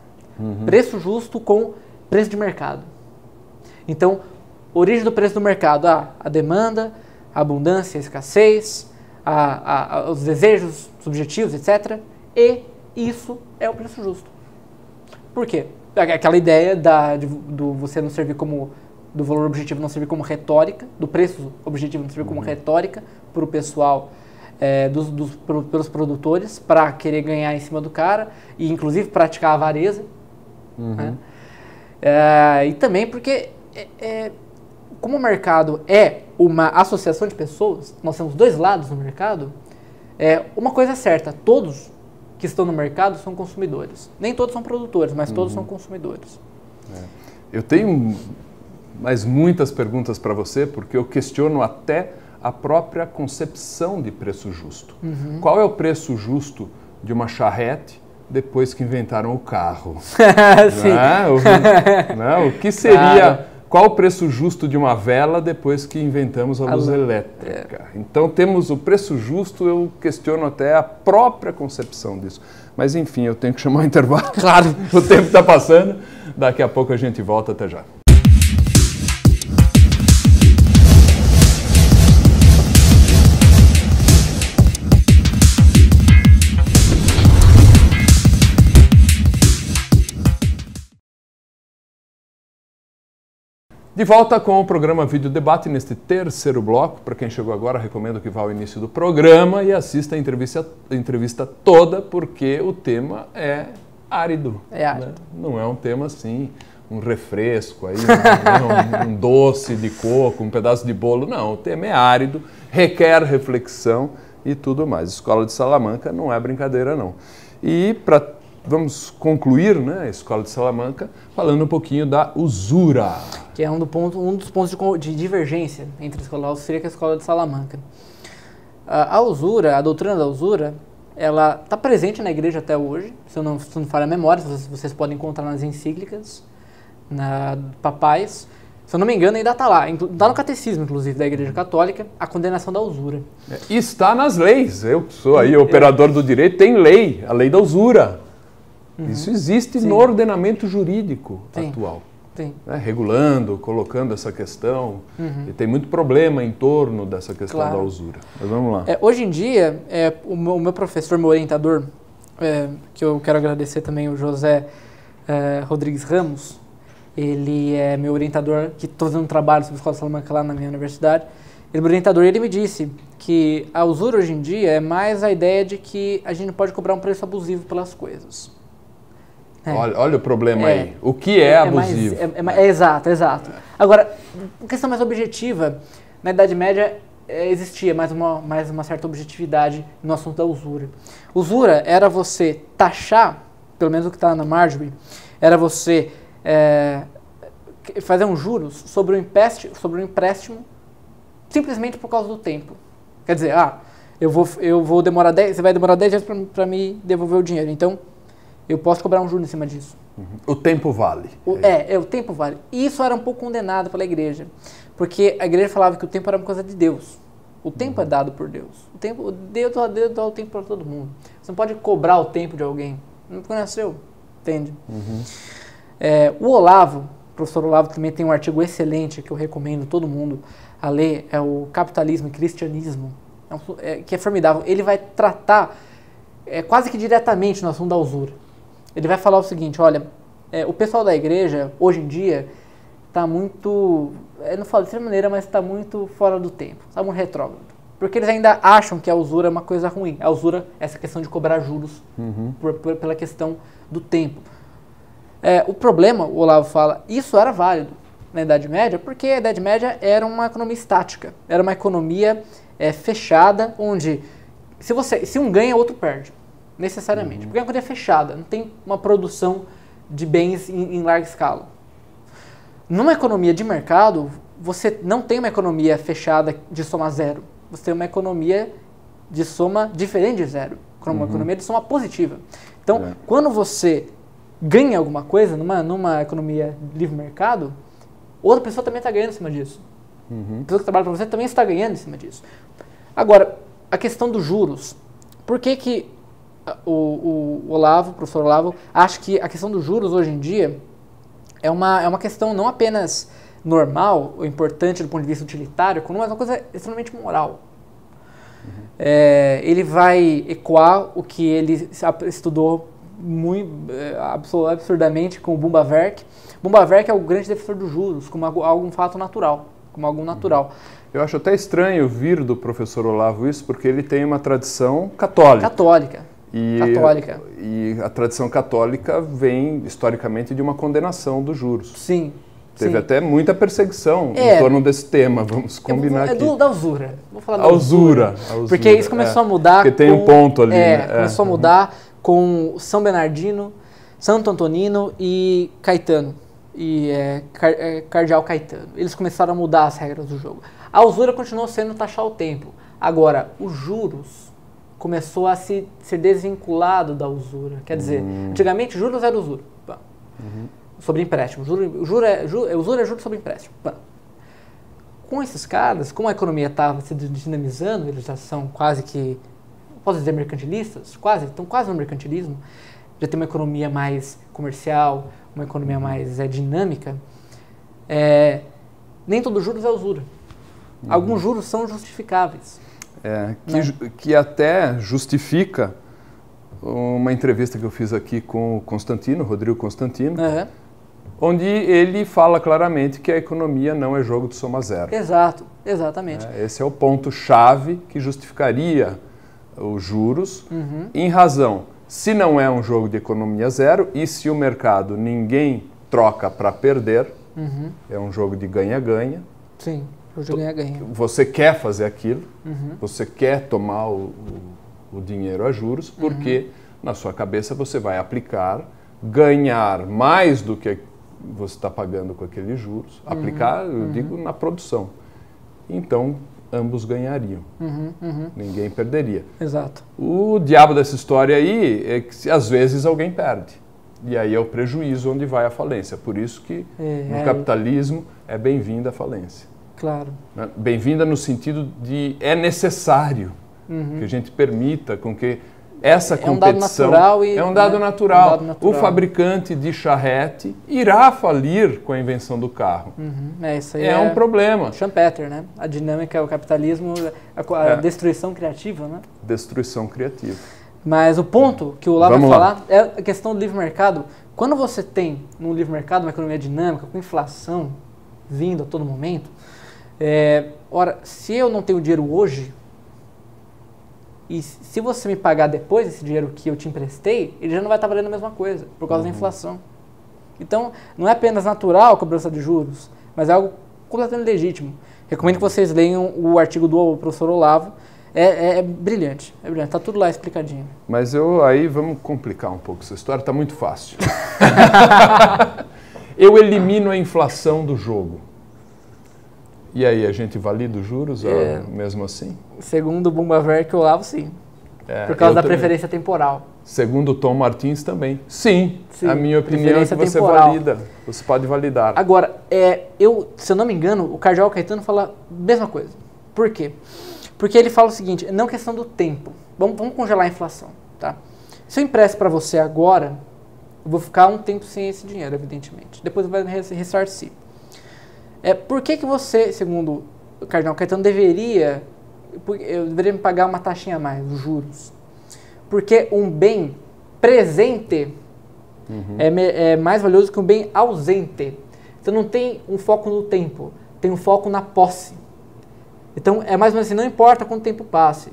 preço justo com preço de mercado. Então, origem do preço do mercado, a demanda, a abundância, a escassez, os desejos subjetivos, etc. E isso é o preço justo. Por quê? Aquela ideia do você não servir como, do valor objetivo não servir como retórica, do preço objetivo não servir como retórica para o pessoal, pelos produtores, para querer ganhar em cima do cara e inclusive praticar a avareza. Né? E também porque como o mercado é uma associação de pessoas, nós temos 2 lados no mercado, uma coisa é certa, todos que estão no mercado são consumidores. Nem todos são produtores, mas todos são consumidores. Eu tenho mais muitas perguntas para você, porque eu questiono até a própria concepção de preço justo. Qual é o preço justo de uma charrete depois que inventaram o carro? O que seria... Qual o preço justo de uma vela depois que inventamos a luz elétrica? Então temos o preço justo, eu questiono até a própria concepção disso. Mas enfim, eu tenho que chamar o intervalo. Claro. O tempo está passando, daqui a pouco a gente volta, até já. De volta com o programa Vídeo Debate neste terceiro bloco. Para quem chegou agora, recomendo que vá ao início do programa e assista a entrevista toda, porque o tema é árido. É árido. Né? Não é um tema assim um refresco, aí, um doce de coco, um pedaço de bolo. Não, o tema é árido, requer reflexão e tudo mais. Escola de Salamanca não é brincadeira, não. E vamos concluir, né, a Escola de Salamanca falando um pouquinho da usura. Que é um dos pontos de divergência entre a Escola Austríaca e a Escola de Salamanca. A usura, a doutrina da usura, ela está presente na igreja até hoje, se eu não falha a memória, vocês podem encontrar nas encíclicas papais. Se eu não me engano, ainda está lá. Está no catecismo, inclusive, da Igreja Católica, a condenação da usura. E está nas leis. Eu sou aí operador do direito, tem lei, a lei da usura. Isso existe no ordenamento jurídico atual. Sim. Né? Regulando, colocando essa questão. E tem muito problema em torno dessa questão da usura. Mas vamos lá. Hoje em dia, o meu professor, meu orientador, que eu quero agradecer também, o José Rodrigues Ramos, ele é meu orientador, que estou fazendo um trabalho sobre a Escola de Salamanca lá na minha universidade. Ele é meu orientador, ele me disse que a usura hoje em dia é mais a ideia de que a gente não pode cobrar um preço abusivo pelas coisas. Olha o problema aí. O que é abusivo? Exato. Agora, uma questão mais objetiva, na Idade Média existia mais uma certa objetividade no assunto da usura. Usura era você taxar, pelo menos o que está na Marjorie, era você fazer um juros sobre um empréstimo simplesmente por causa do tempo. Quer dizer, eu vou demorar você vai demorar 10 dias para me devolver o dinheiro, então eu posso cobrar um juros em cima disso. O tempo vale. O tempo vale. E isso era um pouco condenado pela igreja, porque a igreja falava que o tempo era uma coisa de Deus. O tempo é dado por Deus. Deus dá o tempo para todo mundo. Você não pode cobrar o tempo de alguém. Não nasceu, entende? O Olavo, o professor Olavo também tem um artigo excelente que eu recomendo todo mundo a ler, é o Capitalismo e Cristianismo, que é formidável. Ele vai tratar quase que diretamente no assunto da usura. Ele vai falar o seguinte, olha, o pessoal da igreja, hoje em dia, está muito, eu não falo de outra maneira, mas está muito fora do tempo, está muito retrógrado. Porque eles ainda acham que a usura é uma coisa ruim. A usura é essa questão de cobrar juros pela questão do tempo. O problema, o Olavo fala, isso era válido na Idade Média, porque a Idade Média era uma economia estática, era uma economia fechada, onde se um ganha, outro perde, necessariamente. Porque é uma economia fechada, não tem uma produção de bens em larga escala. Numa economia de mercado, você não tem uma economia fechada de soma zero, você tem uma economia de soma diferente de zero, uma economia de soma positiva. Então, quando você ganha alguma coisa numa economia de livre mercado, outra pessoa também está ganhando em cima disso. A pessoa que trabalha para você também está ganhando em cima disso. Agora, a questão dos juros. Por que o professor Olavo, acha que a questão dos juros hoje em dia é uma questão não apenas normal ou importante do ponto de vista utilitário, mas uma coisa extremamente moral. Ele vai ecoar o que ele estudou absurdamente com o Bumbaverk. Bumbaverk é o grande defensor dos juros como algum fato natural, como algo natural. Eu acho até estranho vir do professor Olavo isso, porque ele tem uma tradição católica. E a tradição católica vem, historicamente, de uma condenação dos juros. Sim. Teve até muita perseguição em torno desse tema, vamos combinar aqui. Da usura. Vou falar da usura. Porque isso começou a mudar. Porque tem um ponto ali. Começou a mudar com São Bernardino, Santo Antonino e Caetano. Cardeal Caetano. Eles começaram a mudar as regras do jogo. A usura continuou sendo taxar o tempo. Agora, os juros começou a ser desvinculado da usura. Quer dizer, antigamente juros era usura. Sobre empréstimo. Usura é juro sobre empréstimo. Com esses caras, como a economia estava se dinamizando, eles já são quase que, posso dizer, mercantilistas, estão quase no mercantilismo, já tem uma economia mais comercial, uma economia mais dinâmica, nem todo juros é usura. Alguns juros são justificáveis. Que até justifica uma entrevista que eu fiz aqui com o Rodrigo Constantino, onde ele fala claramente que a economia não é jogo de soma zero. Exato, exatamente. Esse é o ponto-chave que justificaria os juros, em razão, se não é um jogo de economia zero e se o mercado ninguém troca para perder, é um jogo de ganha-ganha. Sim, jogo de ganha-ganha. Você quer fazer aquilo, você quer tomar o dinheiro a juros, porque na sua cabeça você vai aplicar, ganhar mais do que você está pagando com aqueles juros, aplicar, eu digo, na produção. Então, ambos ganhariam. Ninguém perderia. Exato. O diabo dessa história aí é que às vezes alguém perde. E aí é o prejuízo onde vai a falência. Por isso que no capitalismo é bem-vinda a falência. Claro. Bem-vinda no sentido de é necessário que a gente permita com que essa competição... É um dado natural. O fabricante de charrete irá falir com a invenção do carro. Isso aí é um problema. Schumpeter, né? A dinâmica, o capitalismo, a destruição criativa, né? Destruição criativa. Mas o ponto que o Olavo vai falar é a questão do livre mercado. Quando você tem no livre mercado uma economia dinâmica, com inflação vindo a todo momento, ora, se eu não tenho dinheiro hoje, e se você me pagar depois esse dinheiro que eu te emprestei, ele já não vai estar valendo a mesma coisa, por causa da inflação. Então, não é apenas natural a cobrança de juros, mas é algo completamente legítimo. Recomendo que vocês leiam o artigo do professor Olavo. É brilhante, está tudo lá explicadinho. Mas aí vamos complicar um pouco essa história, está muito fácil. Eu elimino a inflação do jogo. E aí, a gente valida os juros mesmo assim? Segundo o Bumbaverk e o Olavo, sim. Por causa da preferência temporal. Segundo o Tom Martins também. Sim, a minha opinião é que você valida. Você pode validar. Agora, se eu não me engano, o cardeal Caetano fala a mesma coisa. Por quê? Porque ele fala o seguinte, não questão do tempo. Vamos congelar a inflação, tá? Se eu empresto para você agora, eu vou ficar um tempo sem esse dinheiro, evidentemente. Depois vai ressarcir. Por que você, segundo o cardeal Caetano, eu deveria me pagar uma taxinha a mais, os juros? Porque um bem presente é mais valioso que um bem ausente. Então não tem um foco no tempo, tem um foco na posse. Então é mais ou menos assim, não importa quanto tempo passe.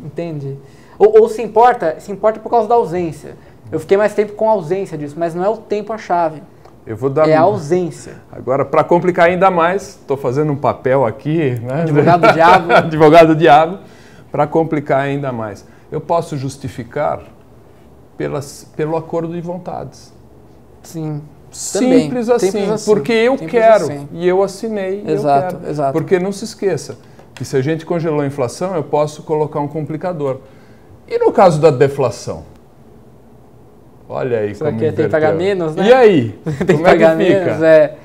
Entende? Ou se importa por causa da ausência. Eu fiquei mais tempo com a ausência disso, mas não é o tempo a chave. Eu vou dar a ausência. Agora, para complicar ainda mais, estou fazendo um papel aqui, né? Advogado do diabo. Advogado do diabo, para complicar ainda mais. Eu posso justificar pelo acordo de vontades. Sim. Simples assim, porque eu quero e eu assinei. Exato, exato. Porque não se esqueça que se a gente congelou a inflação, eu posso colocar um complicador. E no caso da deflação? Olha aí como tem que pagar menos, né? E aí? Tem que pagar menos,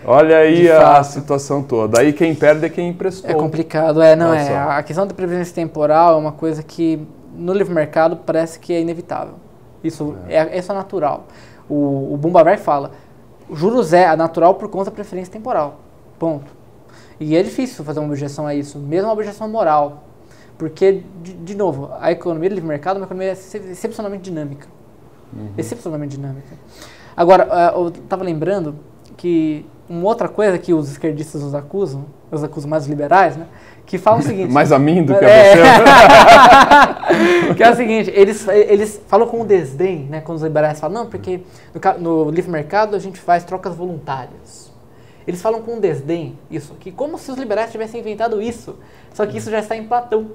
Olha aí a situação toda. Aí quem perde é quem emprestou. É complicado, A questão da previdência temporal é uma coisa que no livre mercado parece que é inevitável. Isso é natural. O Bumbaverk fala, juros é natural por conta da preferência temporal. Ponto. E é difícil fazer uma objeção a isso, mesmo uma objeção moral. Porque, de novo, a economia do livre mercado é uma economia excepcionalmente dinâmica. Excepcionalmente dinâmica. Agora, eu estava lembrando que uma outra coisa que os esquerdistas nos acusam mais os liberais, né? Que falam o seguinte... Mais a mim do que a você. Que é o seguinte, eles falam com desdém, né? Quando os liberais falam, não, porque no livre mercado a gente faz trocas voluntárias. Eles falam com desdém isso aqui, como se os liberais tivessem inventado isso. Só que isso já está em Platão.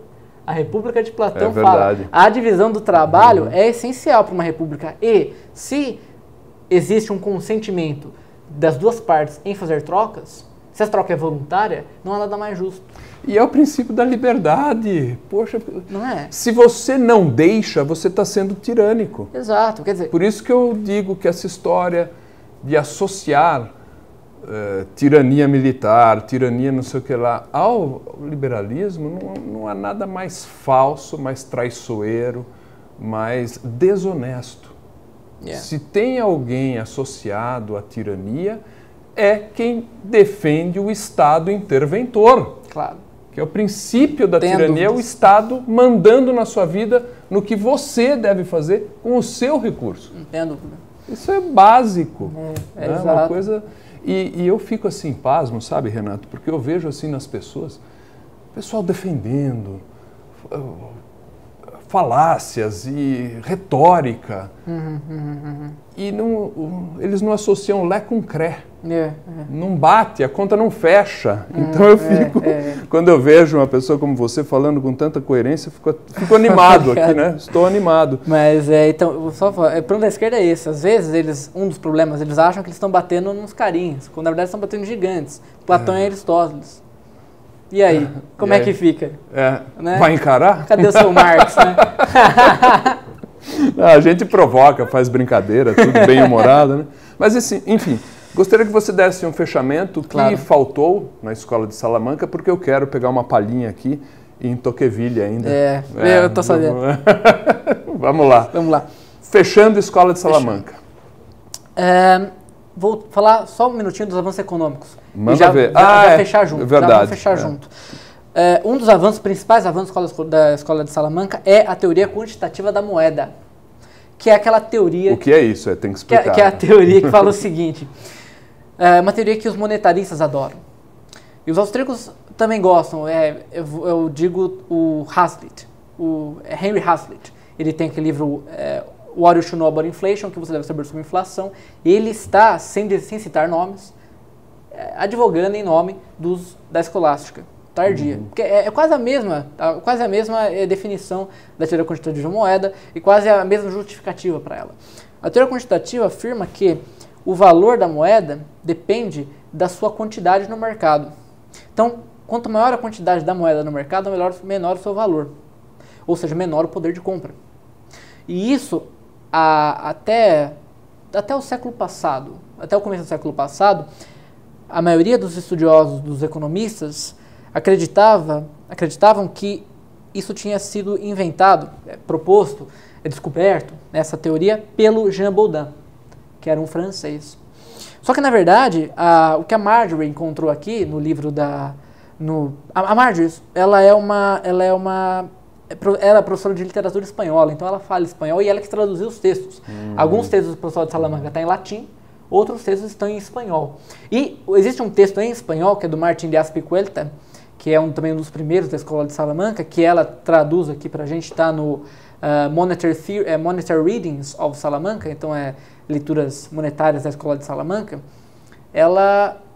A República de Platão fala, a divisão do trabalho é essencial para uma república. E se existe um consentimento das duas partes em fazer trocas, se essa troca é voluntária, não há nada mais justo. E é o princípio da liberdade. Poxa, não é? Se você não deixa, você está sendo tirânico. Exato. Quer dizer, por isso que eu digo que essa história de associar tirania militar, tirania não sei o que lá, ao liberalismo, não há nada mais falso, mais traiçoeiro, mais desonesto. Se tem alguém associado à tirania, é quem defende o Estado interventor. Claro. Que é o princípio da tirania, é o Estado mandando na sua vida no que você deve fazer com o seu recurso. Não tenho dúvida. Isso é básico. Exato. Uma coisa... E eu fico assim, pasmo, sabe, Renato? Porque eu vejo assim nas pessoas, o pessoal defendendo, falácias e retórica. E eles não associam lé com cré. Não bate, a conta não fecha. Então eu fico, quando eu vejo uma pessoa como você falando com tanta coerência, eu fico animado aqui, né? Estou animado. Mas, então, só falar, o problema da esquerda é esse. Às vezes, um dos problemas, eles acham que eles estão batendo nos carinhos, quando na verdade estão batendo em gigantes. Platão e Aristóteles. E aí, como é que fica? Né? Vai encarar? Cadê o seu Marx, né? A gente provoca, faz brincadeira, tudo bem humorado, né? Mas assim, enfim, gostaria que você desse um fechamento que faltou na Escola de Salamanca, porque eu quero pegar uma palhinha aqui em Tocqueville ainda. Eu tô sabendo. Vamos lá. Fechando a Escola de Salamanca. Vou falar só um minutinho dos avanços econômicos. Manda ver. Já fechar junto. Verdade. Já vamos fechar junto. Um dos principais avanços da Escola de Salamanca é a teoria quantitativa da moeda, que é aquela teoria... O que é isso? Tem que explicar. Que é a teoria que fala o seguinte, uma teoria que os monetaristas adoram. E os austríacos também gostam, eu digo o Hazlitt, o Henry Hazlitt. Ele tem aquele livro... What You Should Know About Inflation, que você deve saber sobre inflação. Ele está, sem citar nomes, advogando em nome da escolástica tardia. Porque é quase a mesma definição da teoria quantitativa da moeda e quase a mesma justificativa para ela. A teoria quantitativa afirma que o valor da moeda depende da sua quantidade no mercado. Então, quanto maior a quantidade da moeda no mercado, menor o seu valor. Ou seja, menor o poder de compra. E isso, até o século passado, até o começo do século passado, a maioria dos estudiosos, dos economistas, acreditavam que isso tinha sido inventado, proposto, descoberto, essa teoria, pelo Jean Baudin, que era um francês. Só que, na verdade, o que a Marjorie encontrou aqui no livro a Marjorie, ela era professora de literatura espanhola, então ela fala espanhol e ela que traduziu os textos. Alguns textos do professor de Salamanca estão em latim, outros textos estão em espanhol. E existe um texto em espanhol, que é do Martín de Azpilicueta, que é também um dos primeiros da Escola de Salamanca, que ela traduz aqui para a gente, está no Monetary Readings of Salamanca, então leituras monetárias da Escola de Salamanca.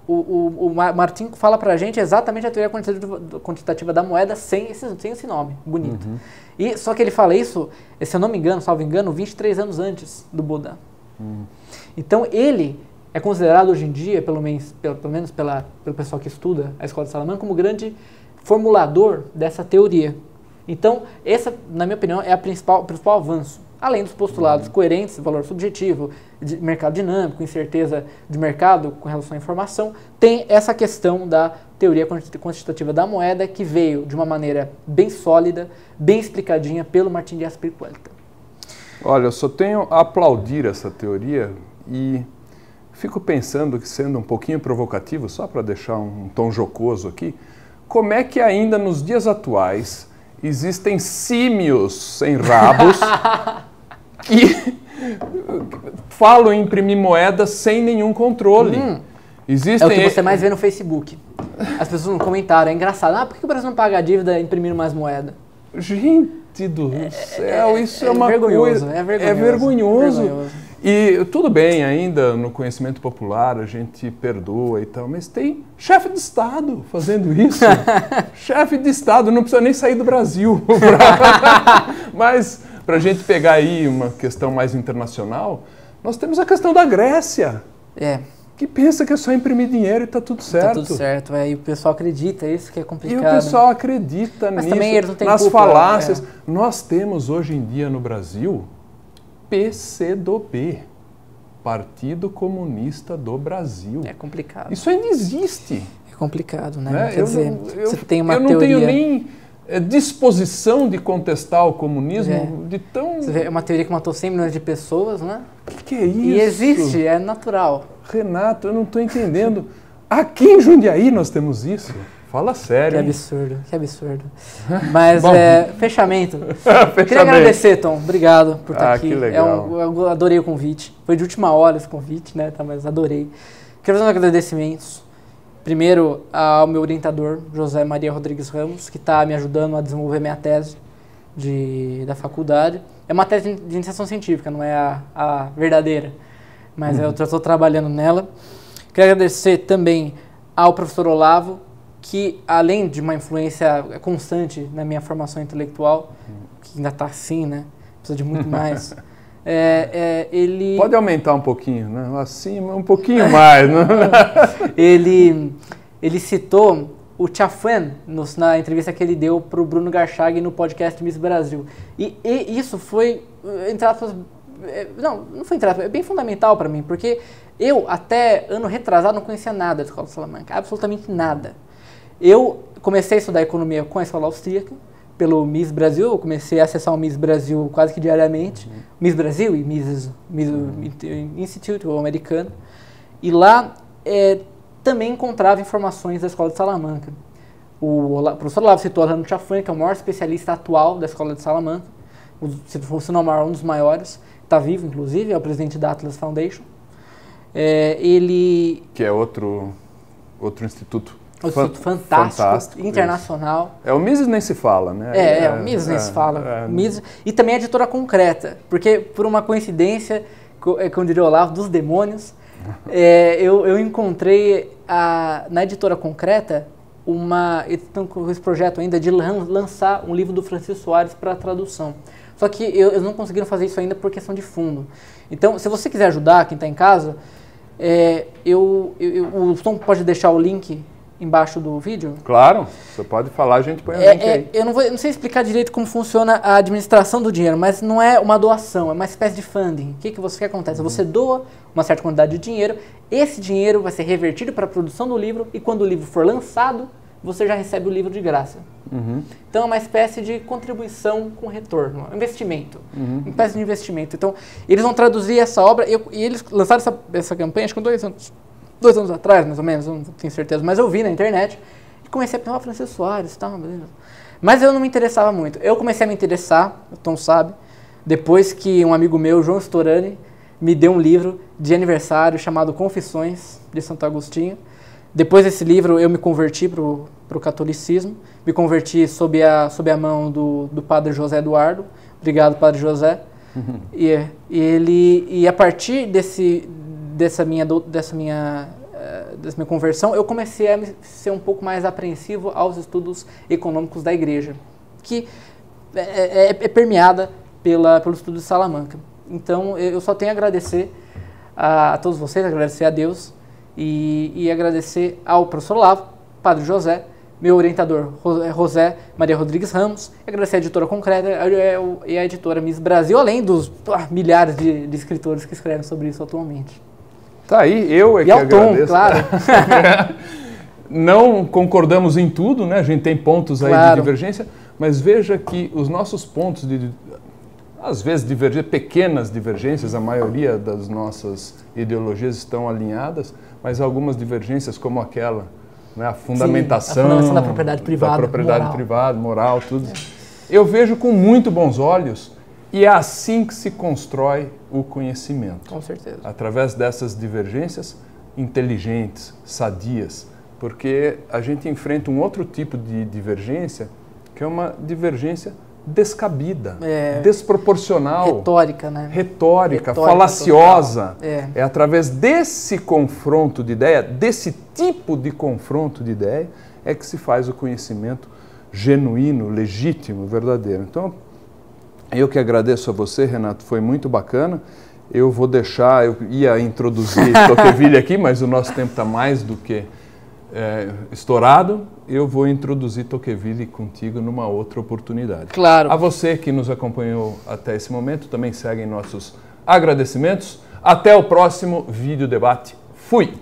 O Martin fala para a gente exatamente a teoria quantitativa da moeda sem esse nome bonito. E só que ele fala isso, se eu não me engano, salvo engano, 23 anos antes do Baudin. Então ele é considerado hoje em dia, pelo menos pelo pessoal que estuda a Escola de Salamanca, como grande formulador dessa teoria. Então, essa, na minha opinião, é o principal avanço. Além dos postulados coerentes, valor subjetivo, de mercado dinâmico, incerteza de mercado com relação à informação, tem essa questão da teoria quantitativa da moeda, que veio de uma maneira bem sólida, bem explicadinha pelo Martín de Azpilicueta. Olha, eu só tenho a aplaudir essa teoria e fico pensando que, sendo um pouquinho provocativo, só para deixar um tom jocoso aqui, como é que ainda nos dias atuais existem símios sem rabos que falam em imprimir moeda sem nenhum controle. É o que você mais vê no Facebook. As pessoas no comentário, é engraçado. Por que o Brasil não paga a dívida imprimindo mais moeda? Gente do céu, isso é uma vergonhoso, coisa... É vergonhoso. E tudo bem, ainda no conhecimento popular a gente perdoa e tal, mas tem chefe de Estado fazendo isso. Chefe de Estado, não precisa nem sair do Brasil. Mas, para a gente pegar aí uma questão mais internacional, nós temos a questão da Grécia. Que pensa que é só imprimir dinheiro e está tudo certo. Está tudo certo, e o pessoal acredita, isso que é complicado. E o pessoal acredita nisso, também eles não têm nas culpa, falácias. Nós temos hoje em dia no Brasil PCdoB, Partido Comunista do Brasil. É complicado. Isso ainda existe. É complicado, né? Quer dizer, você tem uma eu não teoria... tenho nem disposição de contestar o comunismo de tão... Você vê, é uma teoria que matou 100 milhões de pessoas, né? O que é isso? E existe, é natural. Renato, eu não estou entendendo. Aqui em Jundiaí nós temos isso. Fala sério. Que absurdo. Mas, fechamento. Queria agradecer, Tom. Obrigado por estar aqui. Que legal. Eu adorei o convite. Foi de última hora esse convite, né? Mas adorei. Quero fazer uns agradecimentos. Primeiro, ao meu orientador, José Maria Rodrigues Ramos, que está me ajudando a desenvolver minha tese. da faculdade. É uma tese de iniciação científica, não é a verdadeira, mas eu estou trabalhando nela. Quero agradecer também ao professor Olavo, que além de uma influência constante na minha formação intelectual, que ainda está assim, né? Precisa de muito mais. Ele... Pode aumentar um pouquinho, né? Assim, um pouquinho mais. Né? Ele citou o Tiafoe na entrevista que ele deu para o Bruno Garchag no podcast Miss Brasil. E isso foi, entre aspas, não foi entre aspas, é bem fundamental para mim, porque eu, até ano retrasado, não conhecia nada da Escola Salamanca, absolutamente nada. Eu comecei a estudar economia com a Escola Austríaca, pelo Miss Brasil, eu comecei a acessar o Miss Brasil quase que diariamente, Miss Brasil e Miss Institute, o americano, e lá também encontrava informações da Escola de Salamanca. O professor Olavo citou Orlando Tiafoe, que é o maior especialista atual da Escola de Salamanca, se não maior, um dos maiores, está vivo inclusive, é o presidente da Atlas Foundation. Ele... Que é outro instituto. Um instituto fantástico, internacional. O Mises nem se fala, né? O Mises nem se fala. Mises, e também a editora Concreta, porque por uma coincidência, como diria o Olavo, dos demônios, eu encontrei na editora Concreta eles estão com esse projeto ainda de lançar um livro do Francisco Soares para tradução. Só que eles não conseguiram fazer isso ainda por questão de fundo. Então, se você quiser ajudar quem está em casa, o Tom pode deixar o link embaixo do vídeo? Claro, você pode falar, a gente põe o link aí. Eu não sei explicar direito como funciona a administração do dinheiro, mas não é uma doação, é uma espécie de funding. O que acontece? Você doa uma certa quantidade de dinheiro, esse dinheiro vai ser revertido para a produção do livro e quando o livro for lançado, você já recebe o livro de graça. Então é uma espécie de contribuição com retorno, investimento, uma espécie de investimento. Então eles vão traduzir essa obra e eles lançaram essa campanha acho que 2 anos atrás, mais ou menos, eu não tenho certeza, mas eu vi na internet e comecei a pensar, Francisco Soares, beleza. Mas eu não me interessava muito. Eu comecei a me interessar, o Tom sabe, depois que um amigo meu, João Storani, me deu um livro de aniversário chamado Confissões de Santo Agostinho. Depois desse livro eu me converti para o catolicismo, me converti sob a mão do padre José Eduardo. Obrigado, padre José. E a partir dessa minha conversão, eu comecei a ser um pouco mais apreensivo aos estudos econômicos da igreja, que é permeada pelo estudo de Salamanca. Então, eu só tenho a agradecer a todos vocês, agradecer a Deus e agradecer ao professor Olavo, padre José, meu orientador José Maria Rodrigues Ramos, agradecer a editora Concreta e a editora Miss Brasil, além dos milhares de escritores que escrevem sobre isso atualmente. Tá aí, eu que agradeço. Tom, claro. Não concordamos em tudo, né? A gente tem pontos aí de divergência, mas veja que os nossos pontos às vezes pequenas divergências, a maioria das nossas ideologias estão alinhadas, mas algumas divergências como aquela, né? A fundamentação da propriedade privada, moral, tudo. Eu vejo com muito bons olhos. E é assim que se constrói o conhecimento. Com certeza. Através dessas divergências inteligentes, sadias. Porque a gente enfrenta um outro tipo de divergência, que é uma divergência descabida, desproporcional. Retórica, né? Retórica, falaciosa. É através desse confronto de ideia, desse tipo de confronto de ideia, é que se faz o conhecimento genuíno, legítimo, verdadeiro. Então, eu que agradeço a você, Renato, foi muito bacana. Eu ia introduzir Tocqueville aqui, mas o nosso tempo está mais do que estourado. Eu vou introduzir Tocqueville contigo numa outra oportunidade. Claro. A você que nos acompanhou até esse momento, também seguem nossos agradecimentos. Até o próximo vídeo debate. Fui!